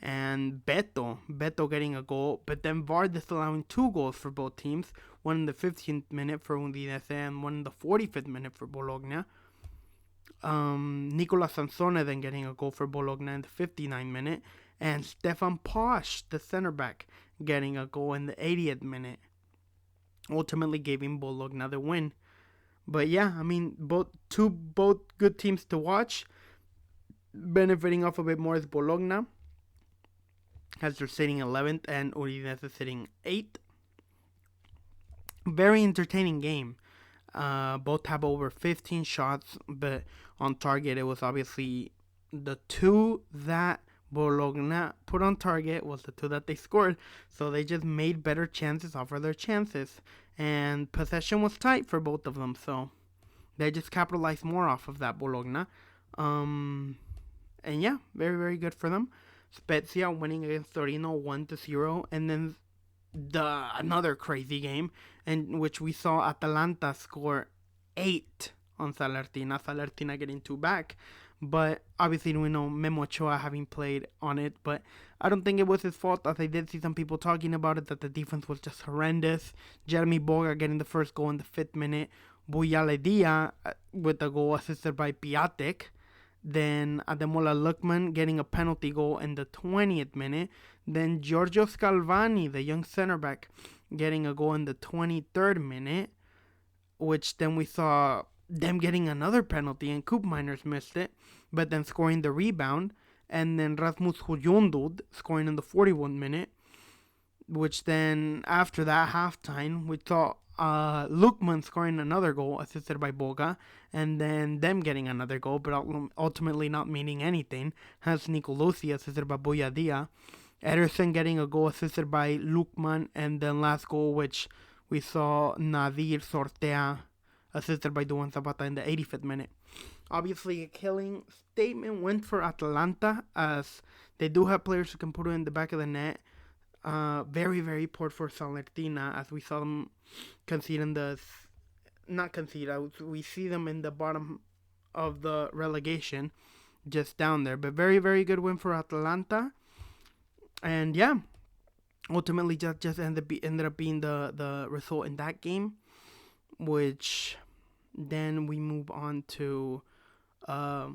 and Beto getting a goal, but then VAR disallowing 2 goals for both teams, one in the 15th minute for Udinese and one in the 45th minute for Bologna. Nicola Sansone then getting a goal for Bologna in the 59th minute, and Stefan Posch, the center back, getting a goal in the 80th minute, ultimately giving Bologna the win. But yeah, I mean, both good teams to watch. Benefiting off a bit more is Bologna, as they're sitting 11th and Udinese sitting 8th. Very entertaining game. Both have over 15 shots, but on target it was obviously the 2 that Bologna put on target was the 2 that they scored. So they just made better chances off of their chances. And possession was tight for both of them, so they just capitalized more off of that Bologna. And yeah, very, very good for them. Spezia winning against Torino 1-0, and then another crazy game in which we saw Atalanta score 8 on Salertina. Salertina getting 2 back, but obviously we know Memo Ochoa having played on it, but I don't think it was his fault, as I did see some people talking about it, that the defense was just horrendous. Jeremy Boga getting the first goal in the 5th minute, Buyaledia with the goal assisted by Piatek. Then Ademola Lookman getting a penalty goal in the 20th minute. Then Giorgio Scalvani, the young center back, getting a goal in the 23rd minute, which then we saw them getting another penalty, and Coop Miners missed it, but then scoring the rebound. And then Rasmus Højlund scoring in the 41st minute, which then after that halftime, we saw Lookman scoring another goal assisted by Boga, and then them getting another goal, but ultimately not meaning anything. Hans Nicolosi assisted by Boyadia, Ederson getting a goal assisted by Lookman, and then last goal, which we saw Nadir Sortea assisted by Duan Zapata in the 85th minute. Obviously, a killing statement win for Atalanta, as they do have players who can put it in the back of the net. Very, very poor for Salertina, as we saw them concede in the... Not concede, we see them in the bottom of the relegation, just down there. But very, very good win for Atalanta. And yeah, ultimately just ended up being the result in that game, which then we move on to Liga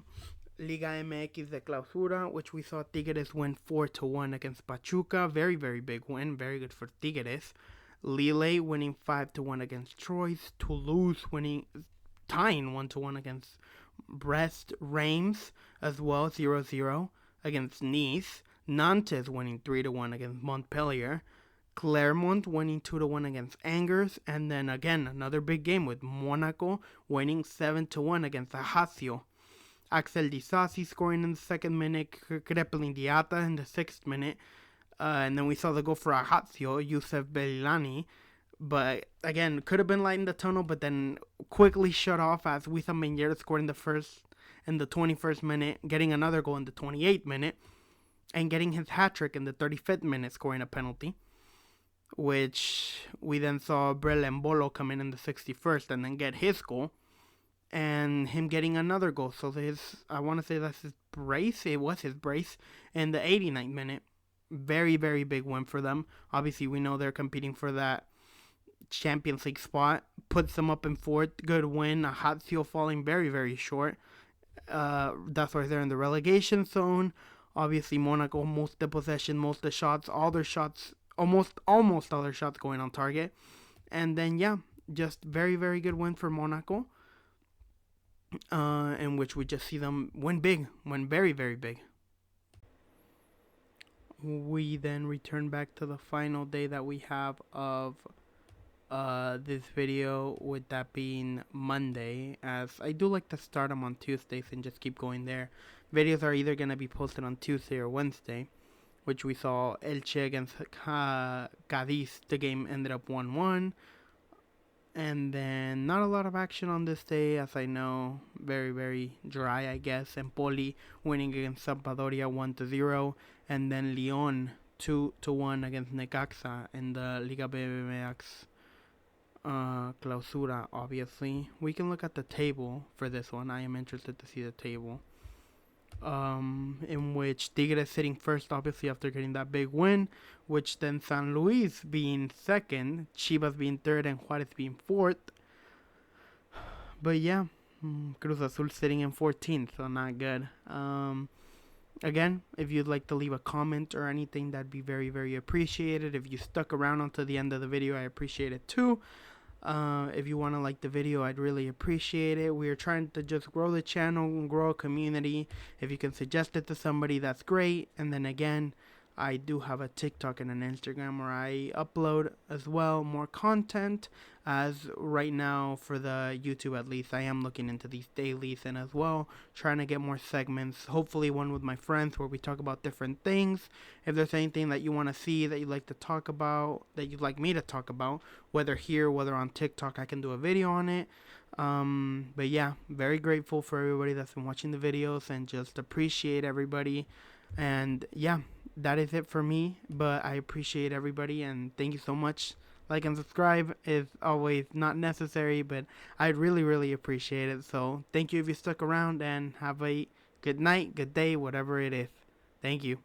MX de Clausura, which we saw Tigres win 4-1 against Pachuca. Very, very big win. Very good for Tigres. Lille winning 5-1 against Troyes. Toulouse tying 1-1 against Brest. Reims as well, 0-0 against Nice. Nantes winning 3-1 against Montpellier. Clermont winning 2-1 against Angers. And then again, another big game with Monaco winning 7-1 against Ajaccio. Axel Disasi scoring in the 2nd minute, Krepelin Diata in the 6th minute. And then we saw the goal for Ajaccio, Youssef Belilani. But again, could have been light in the tunnel, but then quickly shut off as Wissam Ben Yedder scored in the 21st minute, getting another goal in the 28th minute, and getting his hat-trick in the 35th minute, scoring a penalty, which we then saw Brel Embolo come in the 61st and then get his goal, and him getting another goal. So I want to say that's his brace. It was his brace in the 89th minute. Very, very big win for them. Obviously, we know they're competing for that Champions League spot. Puts them up in 4th. Good win. Ajaccio falling very, very short. That's why they're in the relegation zone. Obviously, Monaco, most of the possession, most of the shots, all their shots, almost all their shots going on target. And then, yeah, just very, very good win for Monaco. In which we just see them win very, very big. We then return back to the final day that we have of this video, with that being Monday, as I do like to start them on Tuesdays and just keep going there. Videos are either going to be posted on Tuesday or Wednesday, which we saw Elche against Cadiz. The game ended up 1-1. And then not a lot of action on this day, as I know. Very, very dry, I guess. Empoli winning against Sampdoria 1-0. And then Lyon 2-1 against Necaxa in the Liga BBVA Clausura, obviously. We can look at the table for this one. I am interested to see the table. In which Tigre is sitting first, obviously, after getting that big win, which then San Luis being second, Chivas being third, and Juarez being fourth. But yeah, Cruz Azul sitting in 14th, so not good. Again, if you'd like to leave a comment or anything, that'd be very, very appreciated. If you stuck around until the end of the video, I appreciate it too. If you want to like the video, I'd really appreciate it. We are trying to just grow the channel and grow a community. If you can suggest it to somebody, that's great. And then again, I do have a TikTok and an Instagram where I upload as well more content. As right now, for the YouTube at least, I am looking into these dailies and as well trying to get more segments. Hopefully one with my friends where we talk about different things. If there's anything that you want to see, that you'd like to talk about, that you'd like me to talk about, whether here, whether on TikTok, I can do a video on it. But yeah, very grateful for everybody that's been watching the videos and just appreciate everybody. And yeah, that is it for me, but I appreciate everybody and thank you so much. Like and subscribe is always not necessary, but I'd really, really appreciate it. So thank you if you stuck around, and have a good night, good day, whatever it is. Thank you.